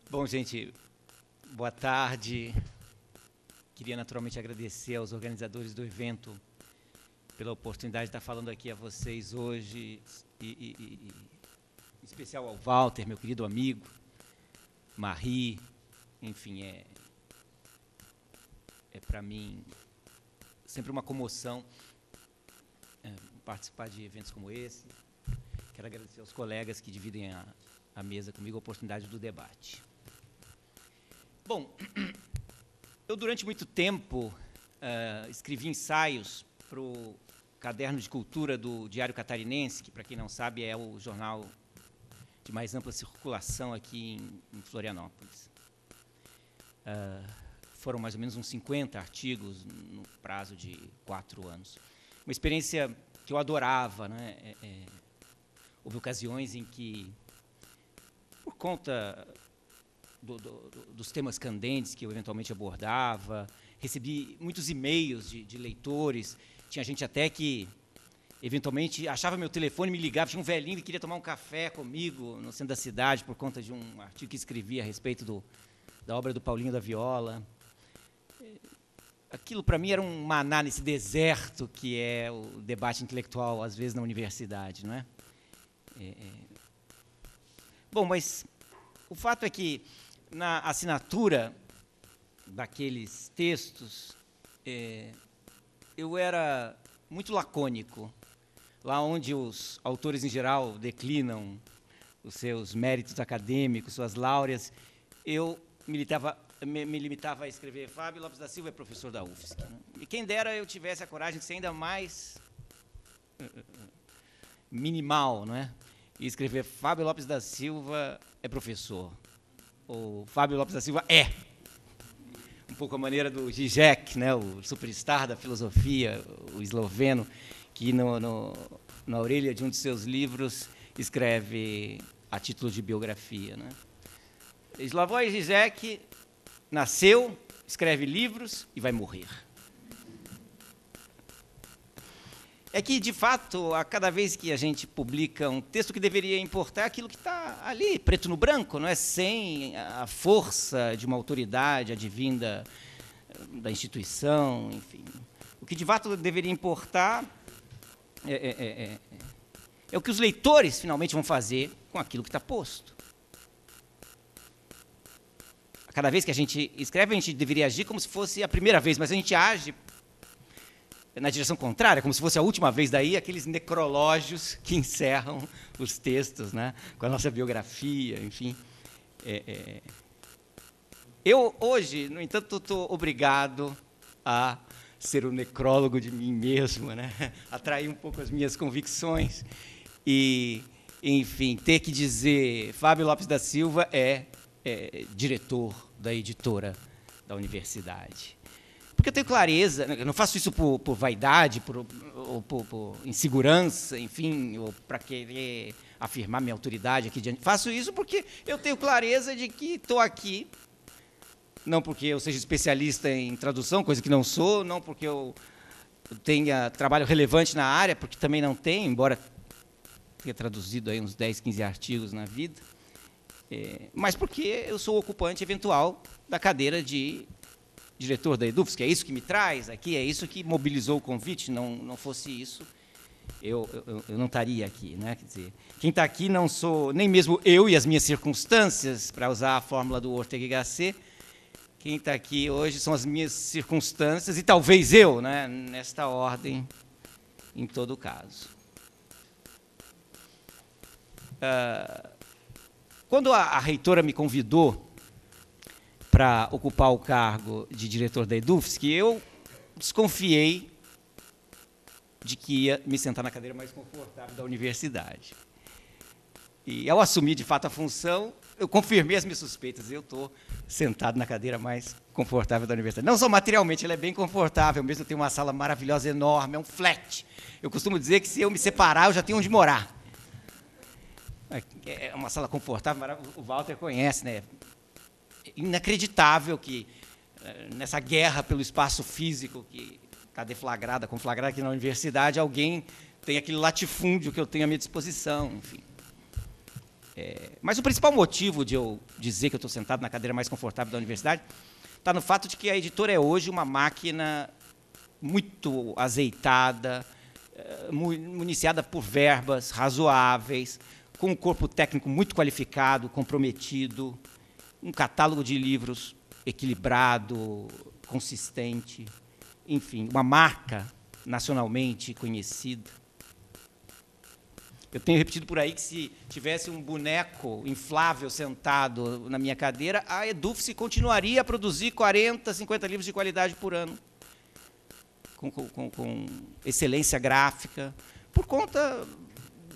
Bom, gente, boa tarde. Queria naturalmente agradecer aos organizadores do evento pela oportunidade de estar falando aqui a vocês hoje, em especial ao Walter, meu querido amigo, Marie, enfim, é para mim sempre uma comoção participar de eventos como esse. Quero agradecer aos colegas que dividem a mesa comigo a oportunidade do debate. Bom, eu durante muito tempo escrevi ensaios para o Caderno de Cultura do Diário Catarinense, que, para quem não sabe, é o jornal de mais ampla circulação aqui em Florianópolis. Foram mais ou menos uns 50 artigos no prazo de 4 anos. Uma experiência que eu adorava, né? Houve ocasiões em que, por conta dos temas candentes que eu eventualmente abordava, recebi muitos e-mails de leitores. Tinha gente até que, eventualmente, achava meu telefone, me ligava, tinha um velhinho que queria tomar um café comigo no centro da cidade por conta de um artigo que escrevi a respeito da obra do Paulinho da Viola. Aquilo, para mim, era um maná nesse deserto que é o debate intelectual, às vezes, na universidade, não é? Bom, mas o fato é que, na assinatura daqueles textos, eu era muito lacônico. Lá onde os autores, em geral, declinam os seus méritos acadêmicos, suas láureas, eu me limitava a escrever Fábio Lopes da Silva é professor da UFSC. Né? E quem dera eu tivesse a coragem de ser ainda mais minimal, não é? E escrever Fábio Lopes da Silva é professor. Ou Fábio Lopes da Silva é. Um pouco a maneira do Zizek, né, o superstar da filosofia, o esloveno, que na orelha de um de seus livros escreve a título de biografia. Né? Slavoj Zizek nasceu, escreve livros e vai morrer. É que, de fato, a cada vez que a gente publica um texto, que deveria importar é aquilo que está ali, preto no branco, não é? Sem a força de uma autoridade advinda da instituição, enfim. O que, de fato, deveria importar é o que os leitores, finalmente, vão fazer com aquilo que está posto. A cada vez que a gente escreve, a gente deveria agir como se fosse a primeira vez, mas a gente age na direção contrária, como se fosse a última vez. Daí aqueles necrológios que encerram os textos, né, com a nossa biografia, enfim. Eu, hoje, no entanto, estou obrigado a ser o necrólogo de mim mesmo, né, atrair um pouco as minhas convicções e, enfim, ter que dizer Fábio Lopes da Silva é diretor da editora da universidade. Porque eu tenho clareza, eu não faço isso por vaidade, ou por insegurança, enfim, ou para querer afirmar minha autoridade aqui diante. Faço isso porque eu tenho clareza de que estou aqui, não porque eu seja especialista em tradução, coisa que não sou, não porque eu tenha trabalho relevante na área, porque também não tenho, embora tenha traduzido aí uns 10, 15 artigos na vida, mas porque eu sou ocupante eventual da cadeira de diretor da EDUFSC, é isso que me traz aqui, é isso que mobilizou o convite. Não fosse isso, eu não estaria aqui, né? Quer dizer, quem está aqui não sou nem mesmo eu e as minhas circunstâncias, para usar a fórmula do Ortega y Gasset. Quem está aqui hoje são as minhas circunstâncias e talvez eu, né? Nesta ordem, em todo caso. Quando a reitora me convidou para ocupar o cargo de diretor da EDUFSC, eu desconfiei de que ia me sentar na cadeira mais confortável da universidade. E, ao assumir, de fato, a função, eu confirmei as minhas suspeitas. Eu estou sentado na cadeira mais confortável da universidade. Não só materialmente, ela é bem confortável, mesmo tem uma sala maravilhosa, enorme, é um flat. Eu costumo dizer que, se eu me separar, eu já tenho onde morar. É uma sala confortável, maravilhosa. O Walter conhece, né? Inacreditável que, nessa guerra pelo espaço físico que está conflagrada aqui na universidade, alguém tem aquele latifúndio que eu tenho à minha disposição, enfim. Mas o principal motivo de eu dizer que eu estou sentado na cadeira mais confortável da universidade está no fato de que a editora é hoje uma máquina muito azeitada, municiada por verbas razoáveis, com um corpo técnico muito qualificado, comprometido, um catálogo de livros equilibrado, consistente, enfim, uma marca nacionalmente conhecida. Eu tenho repetido por aí que se tivesse um boneco inflável sentado na minha cadeira, a Edufsc continuaria a produzir 40, 50 livros de qualidade por ano, com excelência gráfica, por conta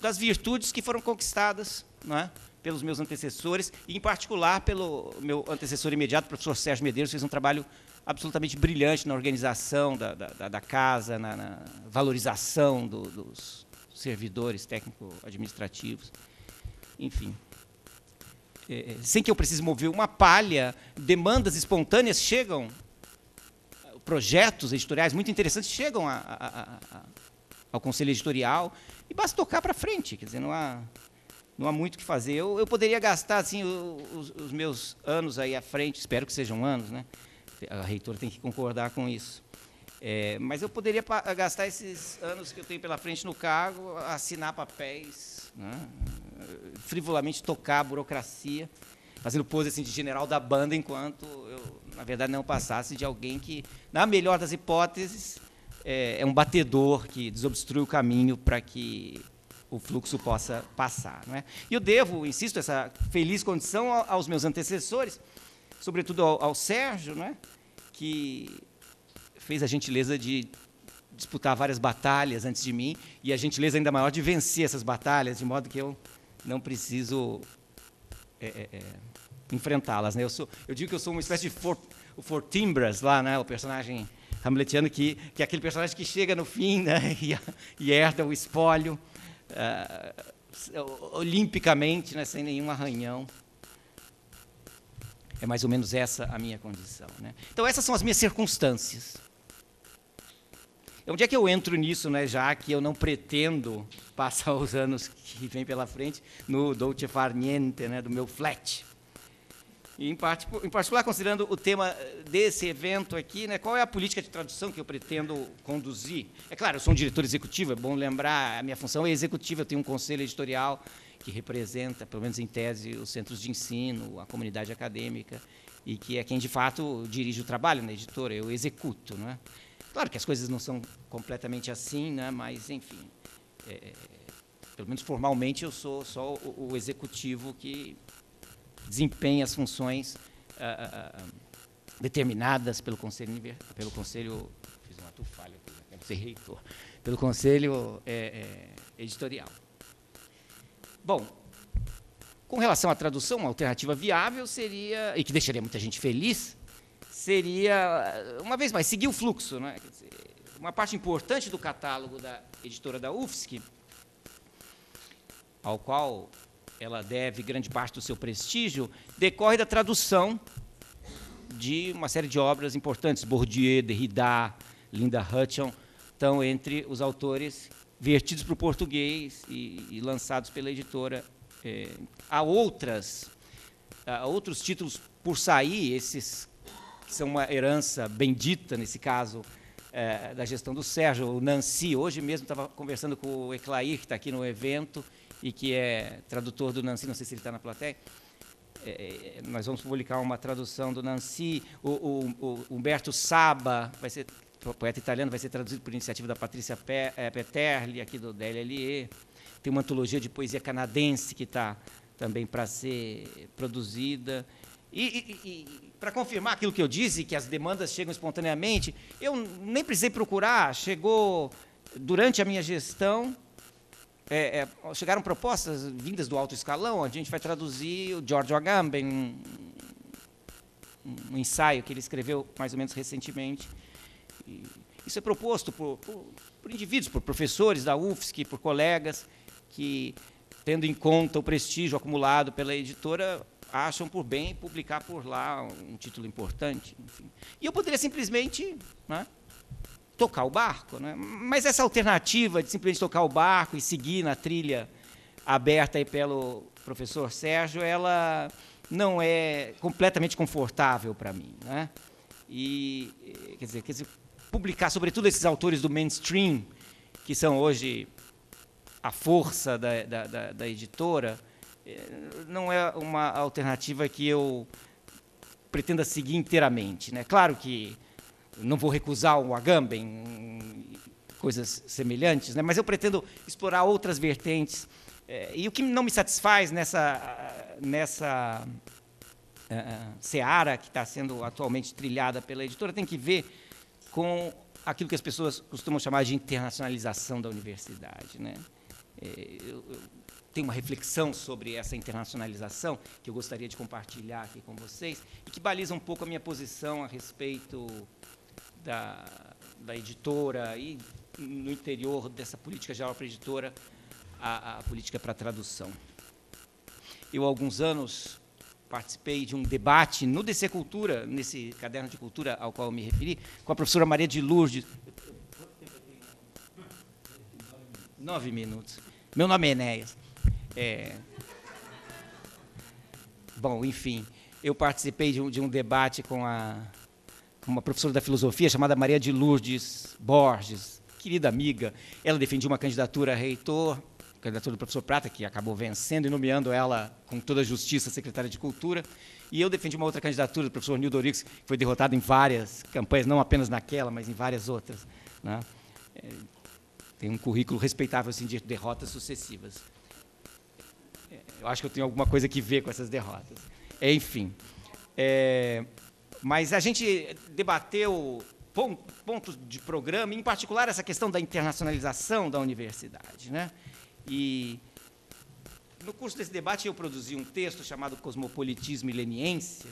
das virtudes que foram conquistadas, não é, pelos meus antecessores, e, em particular, pelo meu antecessor imediato, o professor Sérgio Medeiros, que fez um trabalho absolutamente brilhante na organização da casa, na valorização dos servidores técnico-administrativos, enfim. Sem que eu precise mover uma palha, demandas espontâneas chegam, projetos editoriais muito interessantes chegam ao conselho editorial, e basta tocar para frente, quer dizer, não há muito o que fazer. Eu poderia gastar assim, os meus anos aí à frente, espero que sejam anos, né? A reitora tem que concordar com isso. Mas eu poderia gastar esses anos que eu tenho pela frente no cargo, assinar papéis, né? Frivolamente tocar a burocracia, fazendo pose assim, de general da banda, enquanto eu, na verdade, não passasse de alguém que, na melhor das hipóteses, é um batedor que desobstrui o caminho para que o fluxo possa passar, não é? E eu devo, insisto, essa feliz condição aos meus antecessores, sobretudo ao Sérgio, não é? Que fez a gentileza de disputar várias batalhas antes de mim, e a gentileza ainda maior de vencer essas batalhas, de modo que eu não preciso enfrentá-las, né? Eu digo que eu sou uma espécie de Fortinbras lá, né? O personagem hamletiano, que é aquele personagem que chega no fim, né? e herda o espólio olimpicamente, né? Sem nenhum arranhão. É mais ou menos essa a minha condição, né? Então, essas são as minhas circunstâncias. Onde é que eu entro nisso, né, já que eu não pretendo passar os anos que vêm pela frente no dolce far niente, né, do meu flat? E, em particular, considerando o tema desse evento aqui, né, qual é a política de tradução que eu pretendo conduzir? É claro, eu sou um diretor executivo, é bom lembrar, a minha função é executiva, eu tenho um conselho editorial que representa, pelo menos em tese, os centros de ensino, a comunidade acadêmica, e que é quem, de fato, dirige o trabalho na editora, eu executo, não é? Claro que as coisas não são completamente assim, né? Mas, enfim, pelo menos formalmente eu sou só o executivo que desempenha as funções determinadas pelo conselho, fiz um ato falho aqui, quero ser reitor, pelo conselho editorial. Bom, com relação à tradução, uma alternativa viável seria, e que deixaria muita gente feliz, seria, uma vez mais, seguir o fluxo, né? Quer dizer, uma parte importante do catálogo da editora da UFSC, ao qual ela deve grande parte do seu prestígio, decorre da tradução de uma série de obras importantes. Bourdieu, Derrida, Linda Hutton estão entre os autores vertidos para o português e lançados pela editora. Há outros títulos por sair, esses que são uma herança bendita, nesse caso, da gestão do Sérgio. O Nancy, hoje mesmo estava conversando com o Eclair, que está aqui no evento, e que é tradutor do Nancy, não sei se ele está na plateia. Nós vamos publicar uma tradução do Nancy. O Umberto Saba, poeta italiano, vai ser traduzido por iniciativa da Patrícia Peterli, aqui do DLLE. Tem uma antologia de poesia canadense que está também para ser produzida. E para confirmar aquilo que eu disse, que as demandas chegam espontaneamente, eu nem precisei procurar, chegou durante a minha gestão, chegaram propostas vindas do alto escalão, a gente vai traduzir o Giorgio Agamben, um ensaio que ele escreveu mais ou menos recentemente. E isso é proposto por indivíduos, por professores da UFSC, por colegas que, tendo em conta o prestígio acumulado pela editora, acham por bem publicar por lá um título importante. Enfim. E eu poderia simplesmente, né, tocar o barco, né? Mas essa alternativa de simplesmente tocar o barco e seguir na trilha aberta aí pelo professor Sérgio, ela não é completamente confortável para mim, né? E, quer dizer, publicar, sobretudo, esses autores do mainstream, que são hoje a força da editora, não é uma alternativa que eu pretenda seguir inteiramente, né? Claro que não vou recusar o Agamben, coisas semelhantes, né? Mas eu pretendo explorar outras vertentes. E o que não me satisfaz nessa seara que está sendo atualmente trilhada pela editora tem que ver com aquilo que as pessoas costumam chamar de internacionalização da universidade, né? Eu tenho uma reflexão sobre essa internacionalização que eu gostaria de compartilhar aqui com vocês e que baliza um pouco a minha posição a respeito da editora e, no interior dessa política geral para a editora, a política para a tradução. Eu, há alguns anos, participei de um debate no DC Cultura, nesse caderno de cultura ao qual eu me referi, com a professora Maria de Lourdes. 9 minutos. Meu nome é Enéas. Bom, enfim, eu participei de um debate com uma professora da filosofia chamada Maria de Lourdes Borges, querida amiga. Ela defendia uma candidatura a reitor, candidatura do professor Prata, que acabou vencendo e nomeando ela com toda a justiça secretária de Cultura. E eu defendi uma outra candidatura do professor Nildo Orix, que foi derrotado em várias campanhas, não apenas naquela, mas em várias outras, né? Tem um currículo respeitável assim, de derrotas sucessivas. Eu acho que eu tenho alguma coisa que ver com essas derrotas. Enfim. Mas a gente debateu pontos de programa, em particular essa questão da internacionalização da universidade, né? E, no curso desse debate, eu produzi um texto chamado Cosmopolitismo e Leniência,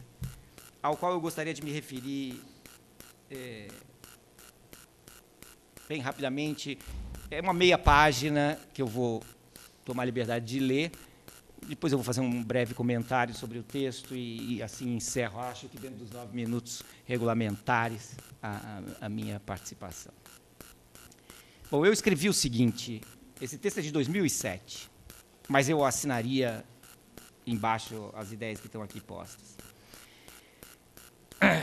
ao qual eu gostaria de me referir bem rapidamente. É uma meia página que eu vou tomar a liberdade de ler. Depois eu vou fazer um breve comentário sobre o texto e assim encerro, acho que dentro dos 9 minutos regulamentares, a minha participação. Bom, eu escrevi o seguinte, esse texto é de 2007, mas eu assinaria embaixo as ideias que estão aqui postas.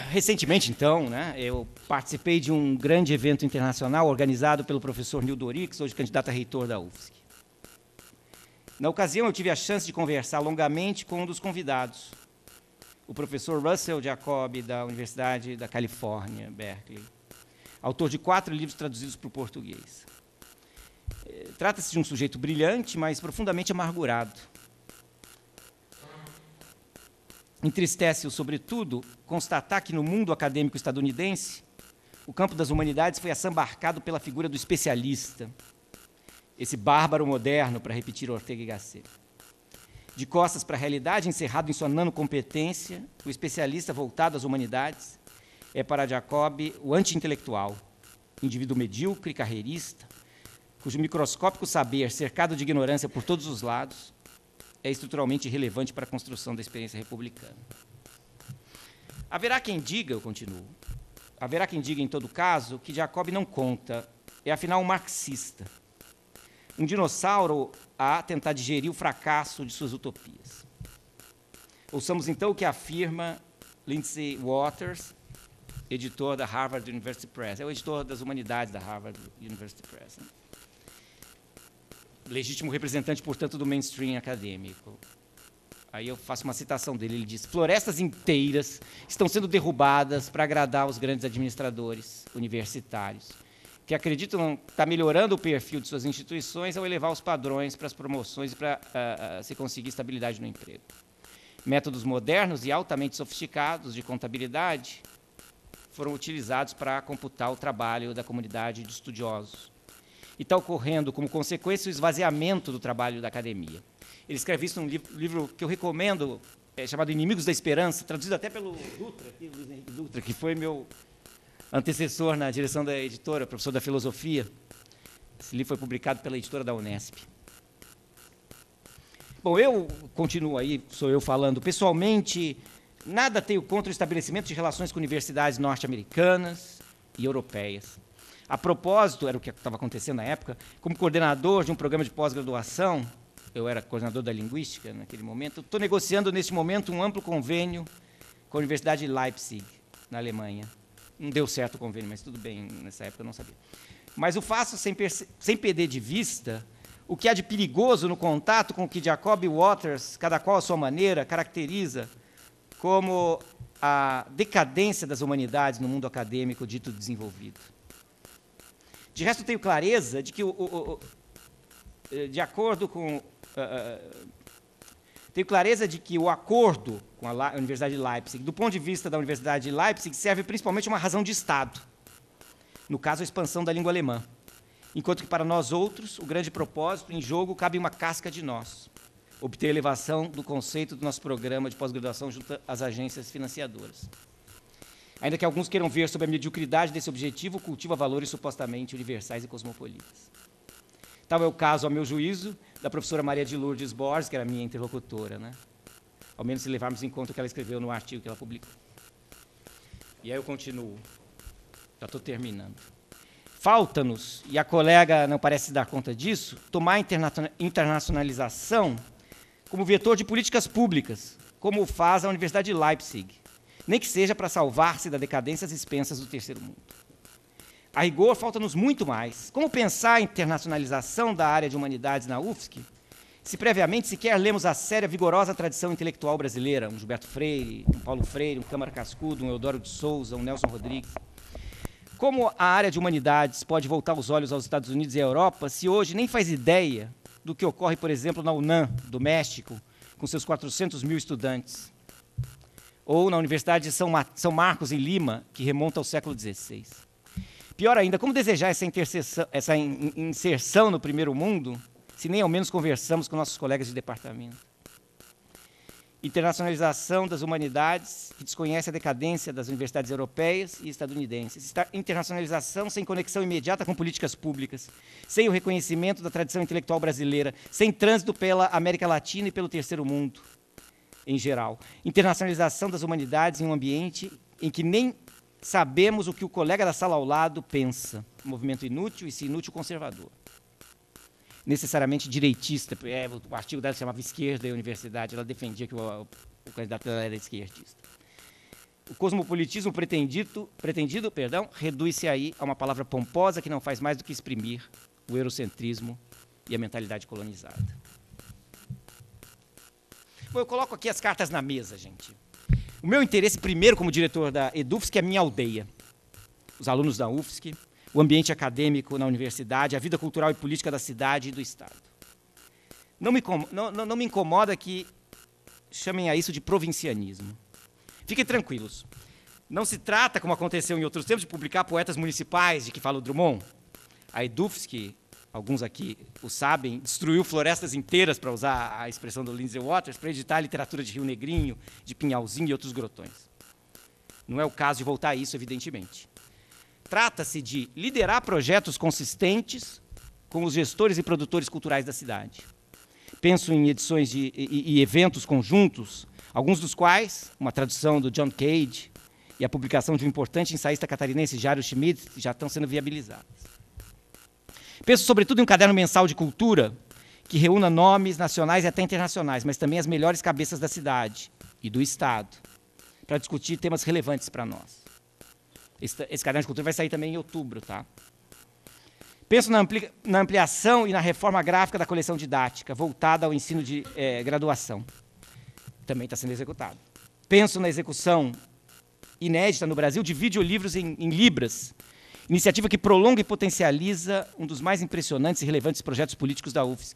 Recentemente, então, né, eu participei de um grande evento internacional organizado pelo professor Nildo Orix, hoje candidato a reitor da UFSC. Na ocasião, eu tive a chance de conversar longamente com um dos convidados, o professor Russell Jacob, da Universidade da Califórnia, Berkeley, autor de 4 livros traduzidos para o português. Trata-se de um sujeito brilhante, mas profundamente amargurado. Entristece-o, sobretudo, constatar que, no mundo acadêmico estadunidense, o campo das humanidades foi assambarcado pela figura do especialista, esse bárbaro moderno, para repetir Ortega y Gasset. De costas para a realidade, encerrado em sua nanocompetência, o especialista voltado às humanidades é, para Jacob, o anti-intelectual, indivíduo medíocre, carreirista, cujo microscópico saber, cercado de ignorância por todos os lados, é estruturalmente irrelevante para a construção da experiência republicana. Haverá quem diga, eu continuo, haverá quem diga, em todo caso, que Jacob não conta, é, afinal, um marxista, um dinossauro a tentar digerir o fracasso de suas utopias. Ouçamos, então, o que afirma Lindsay Waters, editor da Harvard University Press. É o editor das humanidades da Harvard University Press, né? Legítimo representante, portanto, do mainstream acadêmico. Aí eu faço uma citação dele, ele diz: florestas inteiras estão sendo derrubadas para agradar os grandes administradores universitários, que acreditam estar melhorando o perfil de suas instituições ao elevar os padrões para as promoções e para se conseguir estabilidade no emprego. Métodos modernos e altamente sofisticados de contabilidade foram utilizados para computar o trabalho da comunidade de estudiosos. E está ocorrendo, como consequência, o esvaziamento do trabalho da academia. Ele escreve isso num livro que eu recomendo, chamado Inimigos da Esperança, traduzido até pelo Dutra, Luiz Henrique Dutra, que foi meu antecessor na direção da editora, professor da filosofia. Esse livro foi publicado pela editora da Unesp. Bom, eu continuo aí, sou eu falando. Pessoalmente, nada tenho contra o estabelecimento de relações com universidades norte-americanas e europeias. A propósito, era o que estava acontecendo na época, como coordenador de um programa de pós-graduação, eu era coordenador da linguística naquele momento, estou negociando neste momento um amplo convênio com a Universidade de Leipzig, na Alemanha. Não deu certo o convênio, mas tudo bem, nessa época eu não sabia. Mas o faço sem perder de vista o que há de perigoso no contato com o que Jacob e Waters, cada qual à sua maneira, caracteriza como a decadência das humanidades no mundo acadêmico dito desenvolvido. De resto, tenho clareza de que, de acordo com... tenho clareza de que o acordo com a Universidade de Leipzig, do ponto de vista da Universidade de Leipzig, serve principalmente uma razão de Estado, no caso, a expansão da língua alemã, enquanto que, para nós outros, o grande propósito em jogo cabe uma casca de nós, obter a elevação do conceito do nosso programa de pós-graduação junto às agências financiadoras. Ainda que alguns queiram ver sobre a mediocridade desse objetivo, cultiva valores supostamente universais e cosmopolitas. Tal é o caso, ao meu juízo, da professora Maria de Lourdes Borges, que era minha interlocutora, né? Ao menos se levarmos em conta o que ela escreveu no artigo que ela publicou. E aí eu continuo. Já estou terminando. Falta-nos, e a colega não parece dar conta disso, tomar a internacionalização como vetor de políticas públicas, como faz a Universidade de Leipzig, nem que seja para salvar-se da decadência às expensas do terceiro mundo. A rigor, falta-nos muito mais. Como pensar a internacionalização da área de humanidades na UFSC, se previamente sequer lemos a séria, vigorosa tradição intelectual brasileira, um Gilberto Freire, um Paulo Freire, um Câmara Cascudo, um Eudoro de Souza, um Nelson Rodrigues? Como a área de humanidades pode voltar os olhos aos Estados Unidos e à Europa, se hoje nem faz ideia do que ocorre, por exemplo, na UNAM, do México, com seus 400 mil estudantes, ou na Universidade de São Marcos, em Lima, que remonta ao século XVI. Pior ainda, como desejar essa inserção no primeiro mundo, se nem ao menos conversamos com nossos colegas de departamento? Internacionalização das humanidades, que desconhece a decadência das universidades europeias e estadunidenses. Internacionalização sem conexão imediata com políticas públicas, sem o reconhecimento da tradição intelectual brasileira, sem trânsito pela América Latina e pelo terceiro mundo, em geral. Internacionalização das humanidades em um ambiente em que nem sabemos o que o colega da sala ao lado pensa. Um movimento inútil e, se inútil, conservador. Necessariamente direitista, o artigo dela se chamava Esquerda e Universidade, ela defendia que o candidato dela era esquerdista. O cosmopolitismo pretendido, reduz-se aí a uma palavra pomposa que não faz mais do que exprimir o eurocentrismo e a mentalidade colonizada. Bom, eu coloco aqui as cartas na mesa, gente. O meu interesse, primeiro, como diretor da EDUFSC, é a minha aldeia. Os alunos da UFSC, o ambiente acadêmico na universidade, a vida cultural e política da cidade e do Estado. Não me incomoda que chamem a isso de provincianismo. Fiquem tranquilos. Não se trata, como aconteceu em outros tempos, de publicar poetas municipais de que fala o Drummond. A EDUFSC, alguns aqui o sabem, destruiu florestas inteiras, para usar a expressão do Lindsay Waters, para editar a literatura de Rio Negrinho, de Pinhalzinho e outros grotões. Não é o caso de voltar a isso, evidentemente. Trata-se de liderar projetos consistentes com os gestores e produtores culturais da cidade. Penso em edições e eventos conjuntos, alguns dos quais, uma tradução do John Cage e a publicação de um importante ensaísta catarinense, Jairo Schmidt, já estão sendo viabilizadas. Penso, sobretudo, em um caderno mensal de cultura que reúna nomes nacionais e até internacionais, mas também as melhores cabeças da cidade e do Estado, para discutir temas relevantes para nós. Esse caderno de cultura vai sair também em outubro, tá? Penso na ampliação e na reforma gráfica da coleção didática, voltada ao ensino de graduação. Também está sendo executado. Penso na execução inédita no Brasil de videolivros em Libras, iniciativa que prolonga e potencializa um dos mais impressionantes e relevantes projetos políticos da UFSC,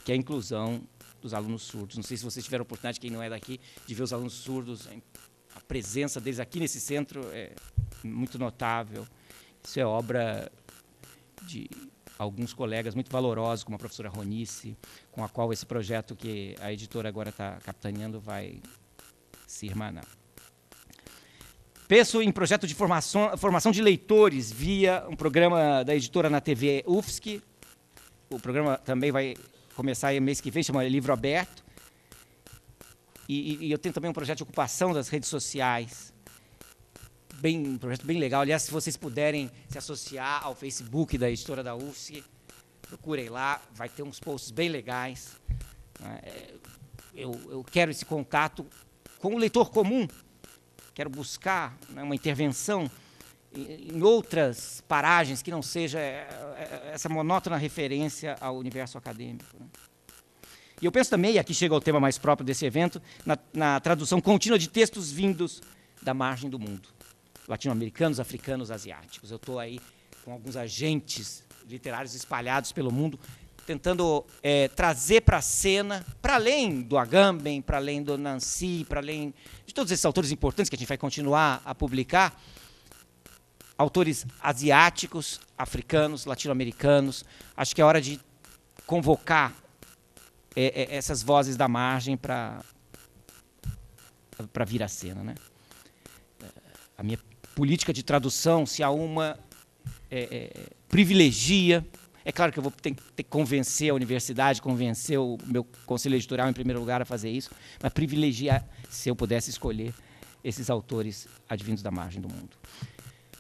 que é a inclusão dos alunos surdos. Não sei se vocês tiveram a oportunidade, quem não é daqui, de ver os alunos surdos. A presença deles aqui nesse centro é muito notável. Isso é obra de alguns colegas muito valorosos, como a professora Ronice, com a qual esse projeto que a editora agora está capitaneando vai se irmanar. Penso em projeto de formação de leitores via um programa da editora na TV UFSC. O programa também vai começar aí mês que vem, chama Livro Aberto. E eu tenho também um projeto de ocupação das redes sociais, um projeto bem legal. Aliás, se vocês puderem se associar ao Facebook da editora da UFSC, procurem lá, vai ter uns posts bem legais Eu quero esse contato com o leitor comum, quero buscar, né, uma intervenção em outras paragens que não seja essa monótona referência ao universo acadêmico, né? E eu penso também, e aqui chega o tema mais próprio desse evento, na tradução contínua de textos vindos da margem do mundo, latino-americanos, africanos, asiáticos. Eu estou aí com alguns agentes literários espalhados pelo mundo, tentando trazer para a cena, para além do Agamben, para além do Nancy, para além de todos esses autores importantes que a gente vai continuar a publicar, autores asiáticos, africanos, latino-americanos. Acho que é hora de convocar essas vozes da margem para vir à cena, né? A minha política de tradução, se há uma, privilegia. É claro que eu vou ter que convencer a universidade, convencer o meu conselho editorial, em primeiro lugar, a fazer isso, mas privilegiar, se eu pudesse escolher, esses autores advindos da margem do mundo.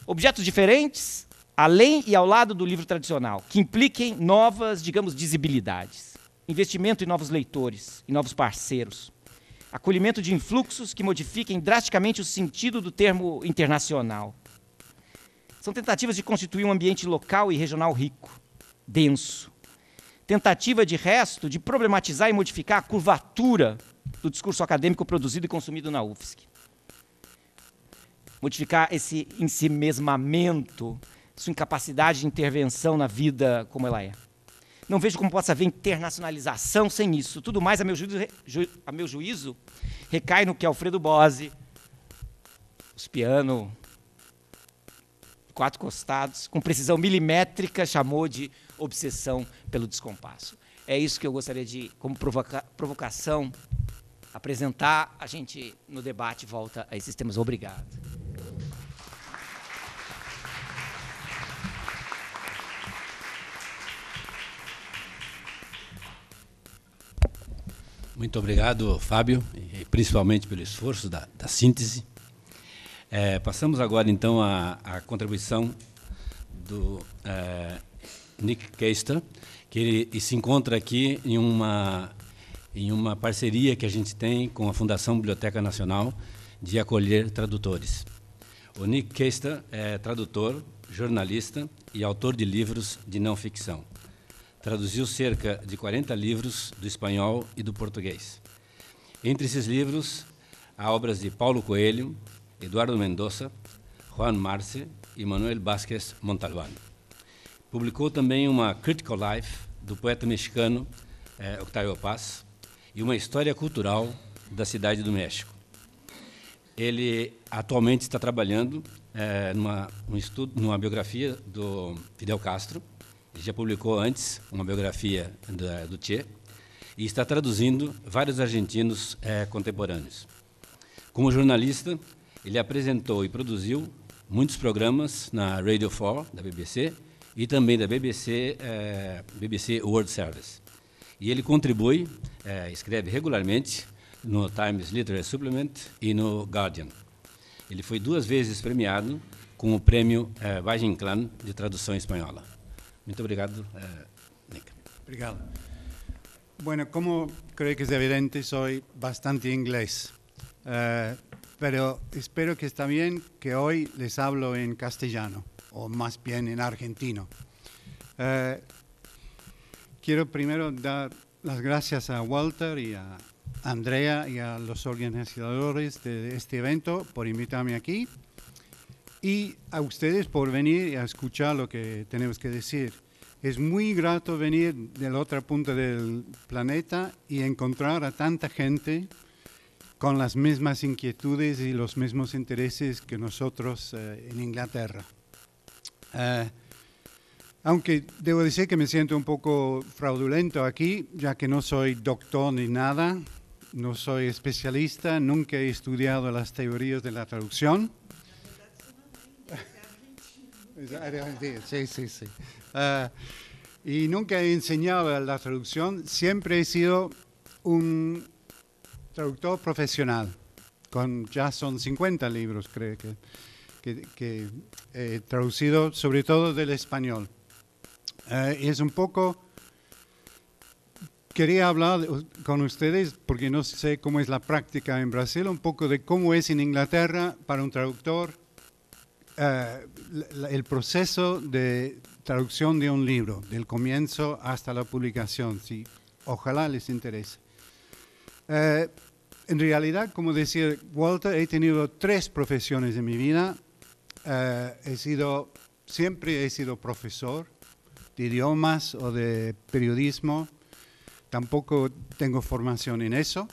Objetos diferentes, além e ao lado do livro tradicional, que impliquem novas, digamos, visibilidades. Investimento em novos leitores, em novos parceiros. Acolhimento de influxos que modifiquem drasticamente o sentido do termo internacional. São tentativas de constituir um ambiente local e regional rico, denso. Tentativa, de resto, de problematizar e modificar a curvatura do discurso acadêmico produzido e consumido na UFSC. Modificar esse ensimesmamento, sua incapacidade de intervenção na vida como ela é. Não vejo como possa haver internacionalização sem isso. Tudo mais, a meu juízo, recai no que Alfredo Bose, os piano, quatro costados, com precisão milimétrica, chamou de obsessão pelo descompasso. É isso que eu gostaria de, como provocação, apresentar. A gente, no debate, volta a esses temas. Obrigado. Muito obrigado, Fábio, e principalmente pelo esforço da síntese. Passamos agora, então, à contribuição do Nick Keister, que ele se encontra aqui em uma parceria que a gente tem com a Fundação Biblioteca Nacional de acolher tradutores. O Nick Keister é tradutor, jornalista e autor de livros de não ficção. Traduziu cerca de 40 livros do espanhol e do português. Entre esses livros, há obras de Paulo Coelho, Eduardo Mendoza, Juan Marce e Manuel Vázquez Montalbán. Publicou também uma Critical Life do poeta mexicano Octavio Paz e uma história cultural da Cidade do México. Ele atualmente está trabalhando numa biografia do Fidel Castro. Ele já publicou antes uma biografia do Che e está traduzindo vários argentinos contemporâneos. Como jornalista, ele apresentou e produziu muitos programas na Radio 4, da BBC, e também da BBC World Service. E ele contribui, escreve regularmente no Times Literary Supplement e no Guardian. Ele foi 2 vezes premiado com o prêmio Valle Inclán de tradução espanhola. Muito obrigado, Nick. Obrigado. Bueno, como creo que es evidente, soy bastante inglés, pero espero que está bien que hoy les hablo en castellano, o más bien en argentino. Quiero primero dar las gracias a Walter y a Andrea y a los organizadores de este evento por invitarme aquí, y a ustedes por venir y a escuchar lo que tenemos que decir. Es muy grato venir del otro punto del planeta y encontrar a tanta gente con las mismas inquietudes y los mismos intereses que nosotros en Inglaterra. Aunque debo decir que me siento un poco fraudulento aquí, ya que no soy doctor ni nada, no soy especialista, nunca he estudiado las teorías de la traducción. Sí, sí, sí. Y nunca he enseñado la traducción, siempre he sido un traductor profesional, ya son 50 libros, creo que he traducido, sobre todo del español. Es un poco quería hablar con ustedes, porque no sé cómo es la práctica en Brasil, un poco de cómo es en Inglaterra para un traductor el proceso de traducción de un libro, del comienzo hasta la publicación. Sí, ojalá les interese. En realidad, como decía Walter, he tenido 3 profesiones en mi vida. Siempre he sido profesor de idiomas o de periodismo. Tampoco tengo formación en eso.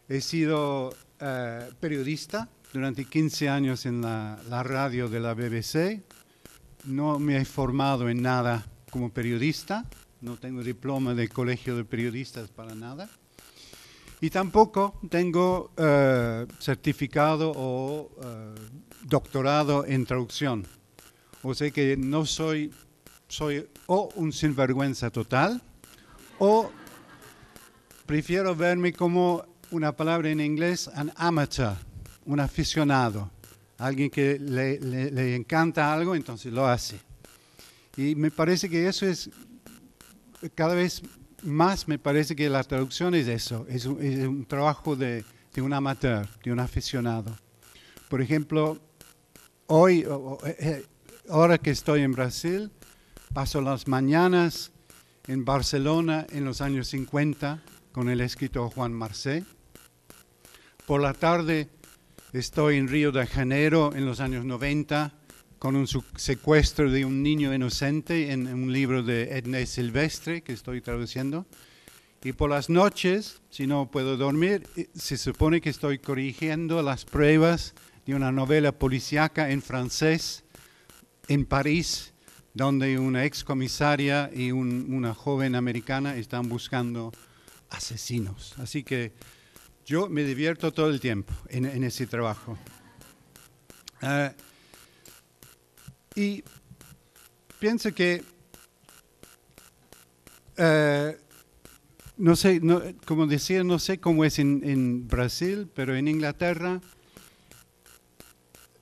He sido periodista durante 15 años en la radio de la BBC. No me he formado en nada como periodista. No tengo diploma del Colegio de Periodistas para nada. Y tampoco tengo certificado o doctorado en traducción. O sea que no soy o un sinvergüenza total, o prefiero verme como una palabra en inglés, an amateur, un aficionado, alguien que le encanta algo, entonces lo hace. Y me parece que eso es, cada vez más me parece que la traducción es eso, es un trabajo de un amateur, de un aficionado. Por ejemplo, ahora que estoy en Brasil, paso las mañanas en Barcelona en los años 50 con el escritor Juan Marcé. Por la tarde estoy en Río de Janeiro en los años 90 con un secuestro de un niño inocente en un libro de Ednei Silvestre que estoy traduciendo. Y por las noches, si no puedo dormir, se supone que estoy corrigiendo las pruebas de una novela policíaca en francés en París, donde una excomisaria y una joven americana están buscando asesinos. Así que yo me divierto todo el tiempo en ese trabajo. Y pienso que, no sé, como decía, no sé cómo es en Brasil, pero en Inglaterra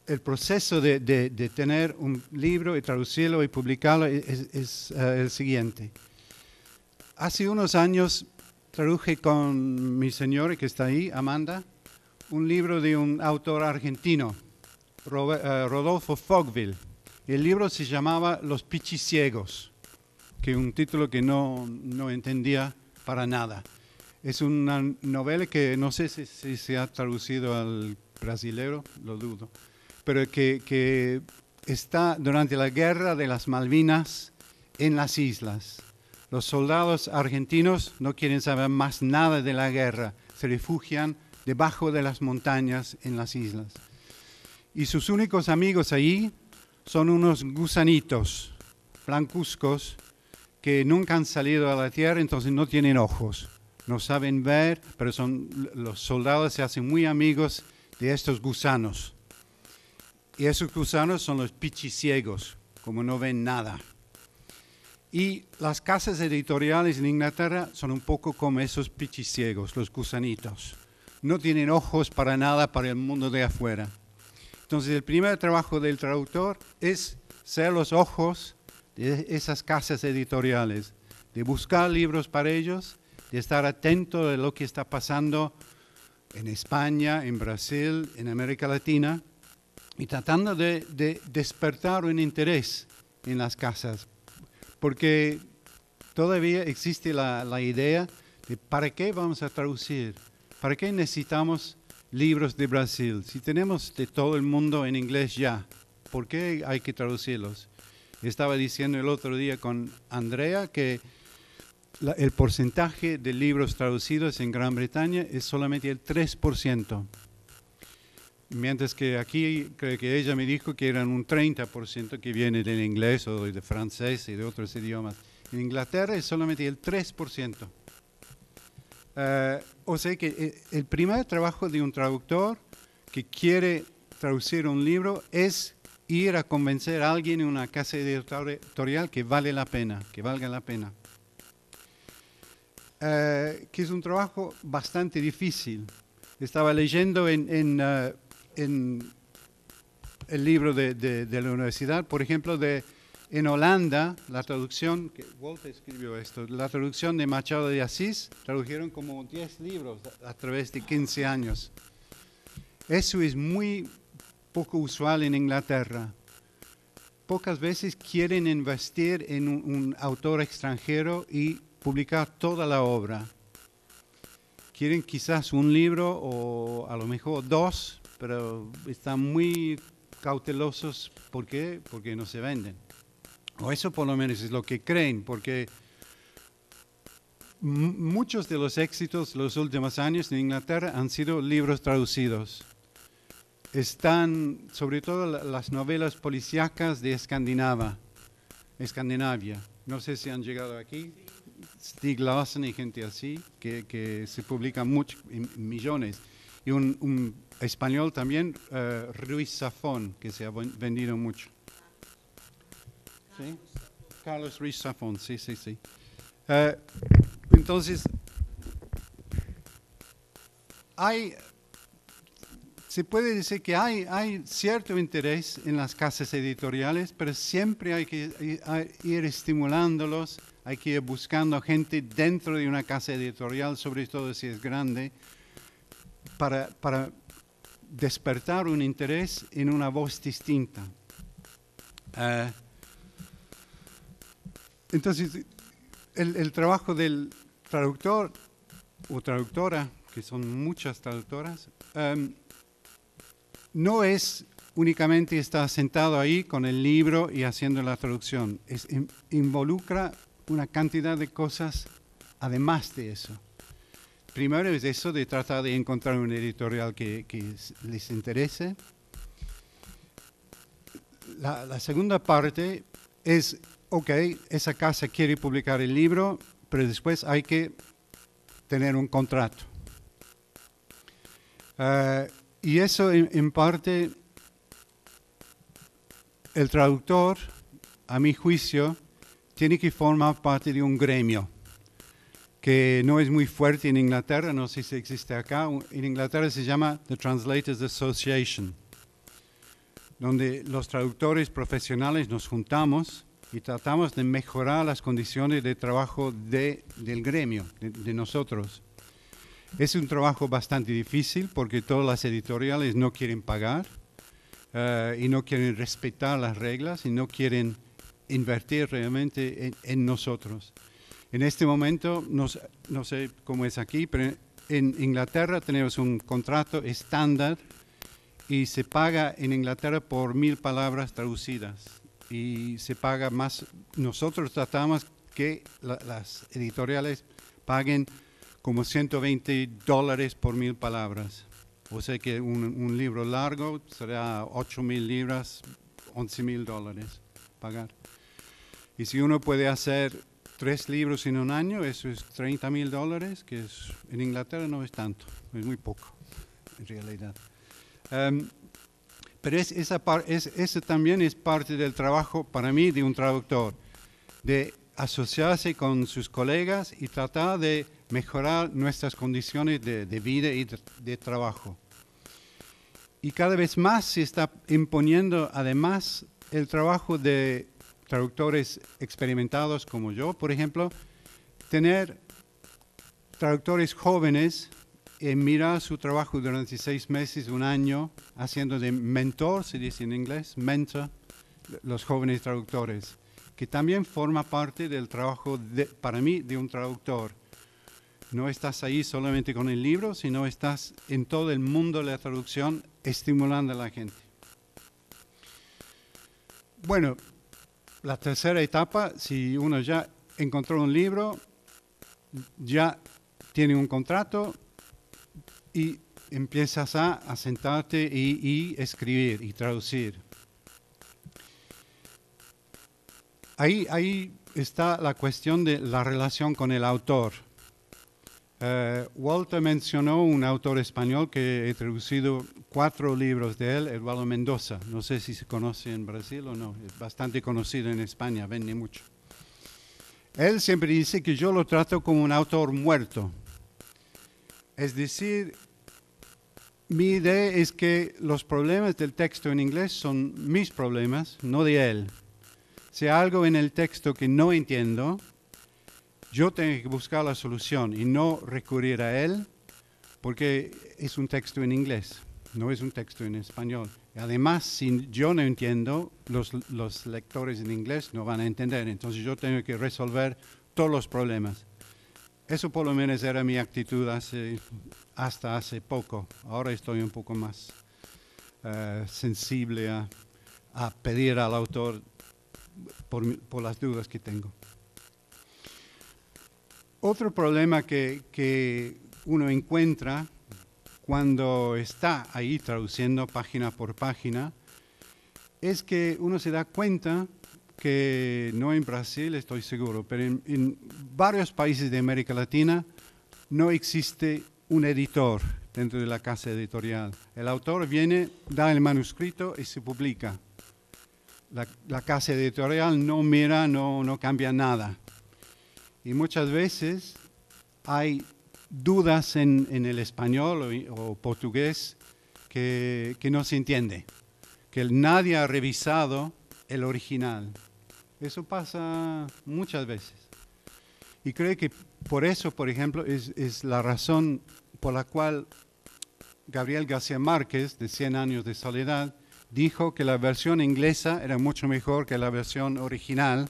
el proceso de tener un libro y traducirlo y publicarlo es el siguiente. Hace unos años traduje con mi señora que está ahí, Amanda, un libro de un autor argentino, Rodolfo Fogville. El libro se llamaba Los Pichiciegos, que es un título que no entendía para nada. Es una novela que no sé si se ha traducido al brasilero, lo dudo, pero que está durante la guerra de las Malvinas en las islas. Los soldados argentinos no quieren saber más nada de la guerra, se refugian debajo de las montañas en las islas. Y sus únicos amigos allí son unos gusanitos blancuzcos que nunca han salido a la tierra, entonces no tienen ojos, no saben ver, pero los soldados se hacen muy amigos de estos gusanos. Y esos gusanos son los pichiciegos, como no ven nada. Y las casas editoriales en Inglaterra son un poco como esos pichiciegos, los gusanitos. No tienen ojos para nada para el mundo de afuera. Entonces el primer trabajo del traductor es ser los ojos de esas casas editoriales, de buscar libros para ellos, de estar atento de lo que está pasando en España, en Brasil, en América Latina, y tratando de despertar un interés en las casas, porque todavía existe la idea de ¿para qué vamos a traducir? ¿Para qué necesitamos libros de Brasil? Si tenemos de todo el mundo en inglés ya, ¿por qué hay que traducirlos? Estaba diciendo el otro día con Andrea que el porcentaje de libros traducidos en Gran Bretaña es solamente el 3%. Mientras que aquí creo que ella me dijo que eran un 30% que viene del inglés o de francés y de otros idiomas. En Inglaterra es solamente el 3%. O sea que el primer trabajo de un traductor que quiere traducir un libro es ir a convencer a alguien en una casa editorial que valga la pena. Que es un trabajo bastante difícil. Estaba leyendo en el libro de la universidad, por ejemplo, de En Holanda, la traducción, que Walter escribió esto, la traducción de Machado de Asís, tradujeron como 10 libros a través de 15 años. Eso es muy poco usual en Inglaterra. Pocas veces quieren investir en un autor extranjero y publicar toda la obra. Quieren quizás un libro o a lo mejor 2, pero están muy cautelosos. ¿Por qué? Porque no se venden. O eso por lo menos es lo que creen, porque muchos de los éxitos de los últimos años en Inglaterra han sido libros traducidos. Están sobre todo las novelas policíacas de Escandinavia. No sé si han llegado aquí. Stieg Larsson y gente así, que se publican mucho, millones. Y un español también, Ruiz Zafón, que se ha vendido mucho. ¿Sí? Carlos Ruiz Zafón, sí. Entonces, se puede decir que hay cierto interés en las casas editoriales, pero siempre hay que ir estimulándolos, hay que ir buscando gente dentro de una casa editorial, sobre todo si es grande, para despertar un interés en una voz distinta. Entonces, el trabajo del traductor o traductora, que son muchas traductoras, no es únicamente estar sentado ahí con el libro y haciendo la traducción. Involucra una cantidad de cosas además de eso. Primero es eso de tratar de encontrar un editorial que les interese. La segunda parte es, ok, esa casa quiere publicar el libro, pero después hay que tener un contrato. Y eso en parte, el traductor, a mi juicio, tiene que formar parte de un gremio que no es muy fuerte en Inglaterra, no sé si existe acá. En Inglaterra se llama The Translators Association, donde los traductores profesionales nos juntamos y tratamos de mejorar las condiciones de trabajo del gremio, de nosotros. Es un trabajo bastante difícil porque todas las editoriales no quieren pagar y no quieren respetar las reglas y no quieren invertir realmente en nosotros. En este momento, no sé cómo es aquí, pero en Inglaterra tenemos un contrato estándar y se paga en Inglaterra por 1000 palabras traducidas. Y se paga más. Nosotros tratamos que las editoriales paguen como $120 por 1000 palabras. O sea que un libro largo será 8,000 libras, $11,000 pagar. Y si uno puede hacer 3 libros en un año, eso es $30,000, que en Inglaterra no es tanto, es muy poco en realidad. Pero eso también es parte del trabajo para mí de un traductor, de asociarse con sus colegas y tratar de mejorar nuestras condiciones de vida y de trabajo. Y cada vez más se está imponiendo además el trabajo de traductores experimentados como yo, por ejemplo, tener traductores jóvenes y mirar su trabajo durante 6 meses, un año, haciendo de mentor, se dice en inglés, mentor, los jóvenes traductores, que también forma parte del trabajo, para mí, de un traductor. No estás ahí solamente con el libro, sino estás en todo el mundo de la traducción estimulando a la gente. Bueno, la tercera etapa, si uno ya encontró un libro, ya tiene un contrato y empiezas a sentarte y escribir y traducir. Ahí está la cuestión de la relación con el autor. Walter mencionó un autor español que he traducido 4 libros de él, Eduardo Mendoza. No sé si se conoce en Brasil o no, es bastante conocido en España, vende mucho. Él siempre dice que yo lo trato como un autor muerto. Es decir, mi idea es que los problemas del texto en inglés son mis problemas, no de él. Si hay algo en el texto que no entiendo, yo tengo que buscar la solución y no recurrir a él, porque es un texto en inglés, no es un texto en español. Además, si yo no entiendo, los lectores en inglés no van a entender, entonces yo tengo que resolver todos los problemas. Eso por lo menos era mi actitud hasta hace poco. Ahora estoy un poco más sensible a pedir al autor por las dudas que tengo. Otro problema que uno encuentra cuando está ahí traduciendo página por página es que uno se da cuenta que no en Brasil, estoy seguro, pero en varios países de América Latina no existe un editor dentro de la casa editorial. El autor viene, da el manuscrito y se publica. La casa editorial no mira, no cambia nada. Y muchas veces hay dudas en el español o portugués que no se entiende, que nadie ha revisado el original. Eso pasa muchas veces. Y creo que por eso, por ejemplo, es la razón por la cual Gabriel García Márquez, de 100 años de soledad, dijo que la versión inglesa era mucho mejor que la versión original,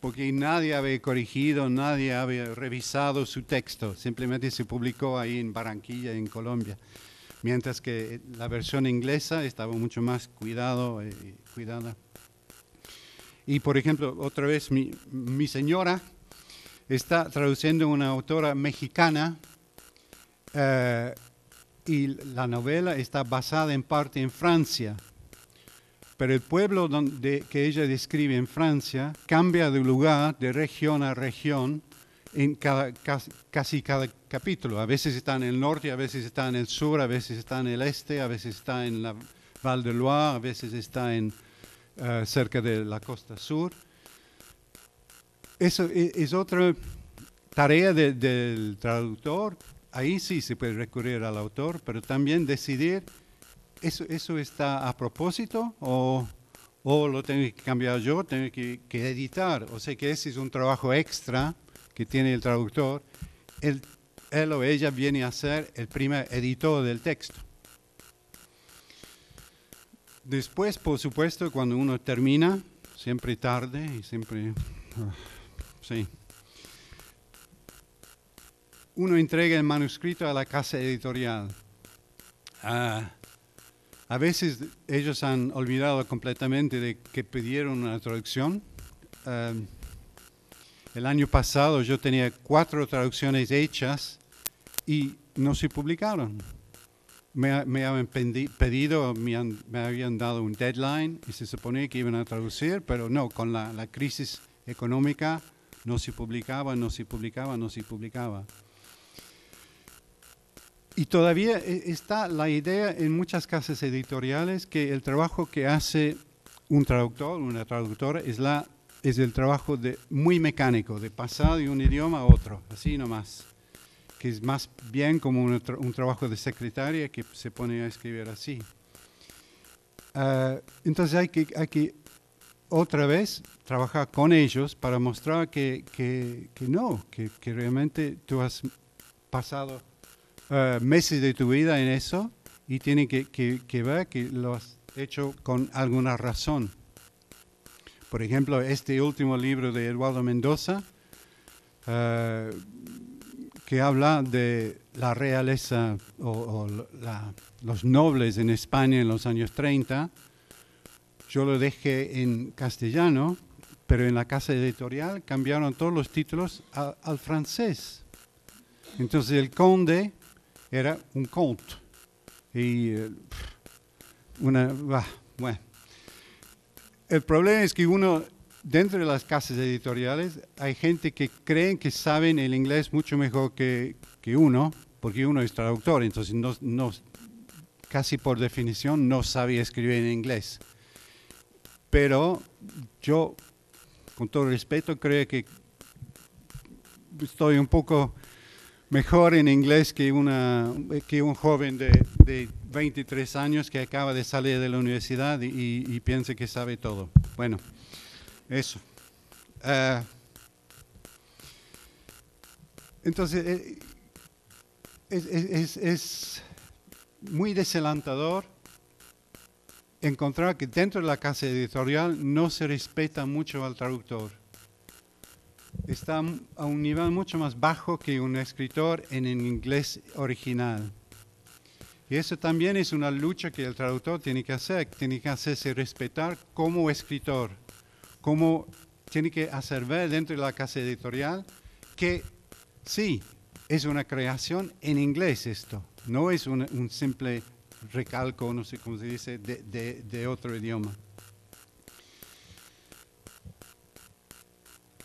porque nadie había corregido, nadie había revisado su texto, simplemente se publicó ahí en Barranquilla, en Colombia, mientras que la versión inglesa estaba mucho más cuidada. Y por ejemplo, otra vez mi señora está traduciendo una autora mexicana y la novela está basada en parte en Francia. Pero el pueblo que ella describe en Francia cambia de lugar, de región a región, en casi cada capítulo. A veces está en el norte, a veces está en el sur, a veces está en el este, a veces está en la Val de Loire, a veces está cerca de la costa sur. Eso es otra tarea del traductor. Ahí sí se puede recurrir al autor, pero también decidir, ¿eso está a propósito o lo tengo que cambiar yo, tengo que editar? O sea que ese es un trabajo extra que tiene el traductor. Él o ella viene a ser el primer editor del texto. Después, por supuesto, cuando uno termina, siempre tarde y siempre... sí. Uno entrega el manuscrito a la casa editorial. A veces ellos han olvidado completamente de que pidieron una traducción. El año pasado yo tenía 4 traducciones hechas y no se publicaron. Me habían pedido, me habían dado un deadline y se suponía que iban a traducir, pero no, con la crisis económica no se publicaba. Y todavía está la idea en muchas casas editoriales que el trabajo que hace un traductor, una traductora, es el trabajo muy mecánico, de pasar de un idioma a otro, así nomás, que es más bien como un trabajo de secretaria que se pone a escribir así. Entonces hay que otra vez trabajar con ellos para mostrar que realmente tú has pasado meses de tu vida en eso y tienen que ver que lo has hecho con alguna razón. Por ejemplo, este último libro de Eduardo Mendoza, que habla de la realeza o los nobles en España en los años 30, yo lo dejé en castellano, pero en la casa editorial cambiaron todos los títulos al francés. Entonces el conde era un comte. Y bueno. El problema es que dentro de las casas editoriales, hay gente que creen que saben el inglés mucho mejor que uno, porque uno es traductor, entonces casi por definición no sabe escribir en inglés. Pero yo, con todo respeto, creo que estoy un poco mejor en inglés que un joven de 23 años que acaba de salir de la universidad y piensa que sabe todo. Bueno, Eso. Entonces, es muy desalentador encontrar que dentro de la casa editorial no se respeta mucho al traductor. Está a un nivel mucho más bajo que un escritor en el inglés original. Y eso también es una lucha que el traductor tiene que hacerse respetar como escritor, como tiene que hacer ver dentro de la casa editorial que sí, es una creación en inglés esto, no es un simple recalco, no sé cómo se dice, de otro idioma.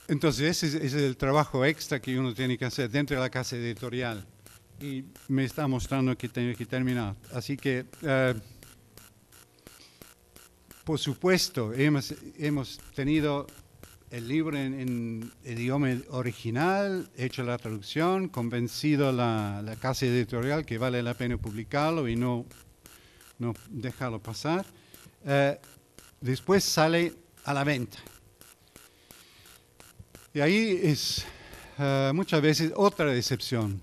Entonces ese es el trabajo extra que uno tiene que hacer dentro de la casa editorial. Y me está mostrando que tengo que terminar. Así que, por supuesto, hemos tenido el libro en idioma original, hecho la traducción, convencido la casa editorial que vale la pena publicarlo y no dejarlo pasar. Después sale a la venta. Y ahí es muchas veces otra decepción.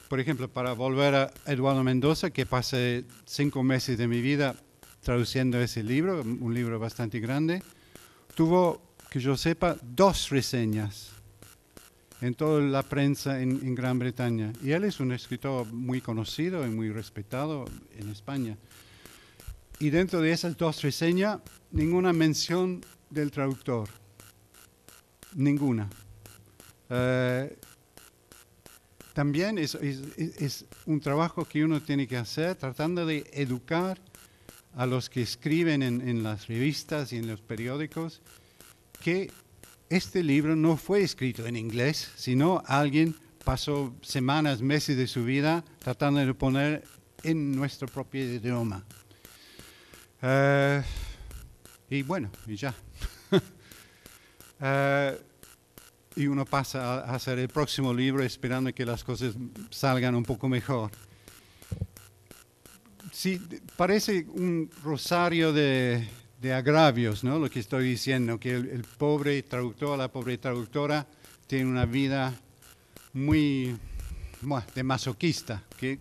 Por ejemplo, para volver a Eduardo Mendoza, que pasé 5 meses de mi vida traduciendo ese libro, un libro bastante grande, tuvo, que yo sepa, 2 reseñas en toda la prensa en Gran Bretaña. Y él es un escritor muy conocido y muy respetado en España. Y dentro de esas 2 reseñas, ninguna mención del traductor. Ninguna. También es un trabajo que uno tiene que hacer tratando de educar a los que escriben en las revistas y en los periódicos que este libro no fue escrito en inglés, sino alguien pasó semanas, meses de su vida tratando de poner en nuestro propio idioma. Y bueno, y ya. Y uno pasa a hacer el próximo libro esperando que las cosas salgan un poco mejor. Sí, parece un rosario de agravios, ¿no? Lo que estoy diciendo, que el pobre traductor, la pobre traductora, tiene una vida muy de masoquista, que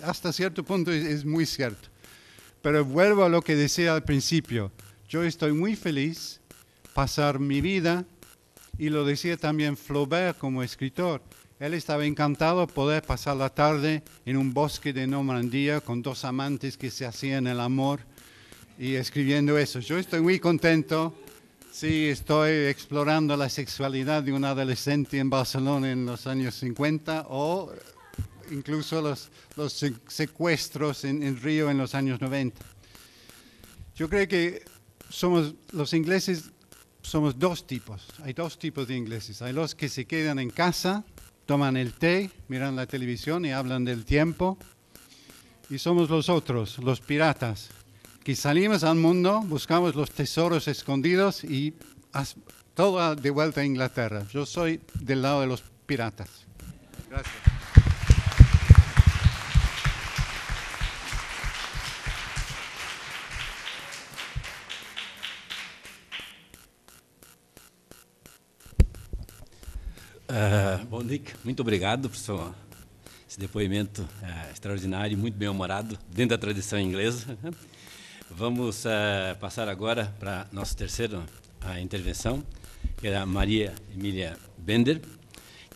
hasta cierto punto es muy cierto. Pero vuelvo a lo que decía al principio. Yo estoy muy feliz pasar mi vida. Y lo decía también Flaubert como escritor. Él estaba encantado de poder pasar la tarde en un bosque de Normandía con 2 amantes que se hacían el amor y escribiendo eso. Yo estoy muy contento. Sí, estoy explorando la sexualidad de un adolescente en Barcelona en los años 50 o incluso los secuestros en Río en los años 90. Yo creo que los ingleses somos 2 tipos. Hay 2 tipos de ingleses. Hay los que se quedan en casa, toman el té, miran la televisión y hablan del tiempo. Y somos los otros, los piratas, que salimos al mundo, buscamos los tesoros escondidos y todo de vuelta a Inglaterra. Yo soy del lado de los piratas. Gracias. Bom, Nick, muito obrigado por esse depoimento extraordinário, muito bem-humorado, dentro da tradição inglesa. Vamos passar agora para a nossa terceira intervenção, que é a Maria Emília Bender,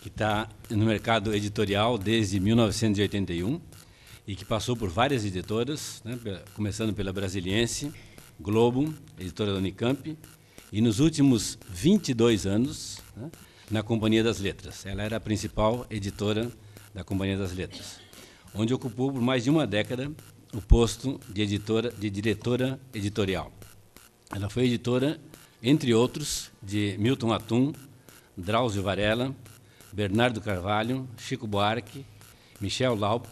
que está no mercado editorial desde 1981 e que passou por várias editoras, né, começando pela Brasiliense, Globo, editora da Unicamp, e nos últimos 22 anos, né, na Companhia das Letras. Ela era a principal editora da Companhia das Letras, onde ocupou por mais de uma década o posto de diretora editorial. Ela foi editora, entre outros, de Milton Atum, Drauzio Varela, Bernardo Carvalho, Chico Buarque, Michel Laup,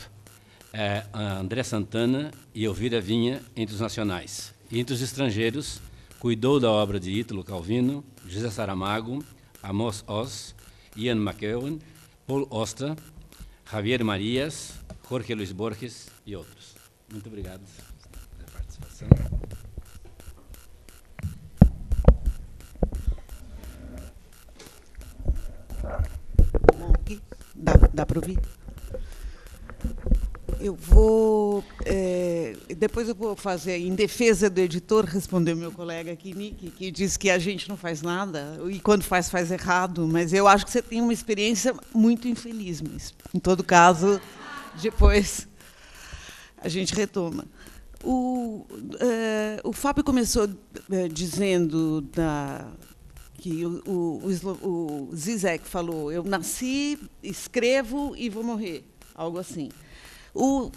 André Santana e Elvira Vinha, entre os nacionais. E entre os estrangeiros, cuidou da obra de Ítalo Calvino, José Saramago, Amos Oz, Ian McEwan, Paul Auster, Javier Marias, Jorge Luis Borges e outros. Muito obrigado pela participação. aqui? Dá para ouvir? Eu vou... depois eu vou fazer, em defesa do editor, responder o meu colega aqui, Nick, que diz que a gente não faz nada, e quando faz errado, mas eu acho que você tem uma experiência muito infeliz, mas, em todo caso, depois a gente retoma. O Fábio começou dizendo que o Zizek falou: eu nasci, escrevo e vou morrer, algo assim. O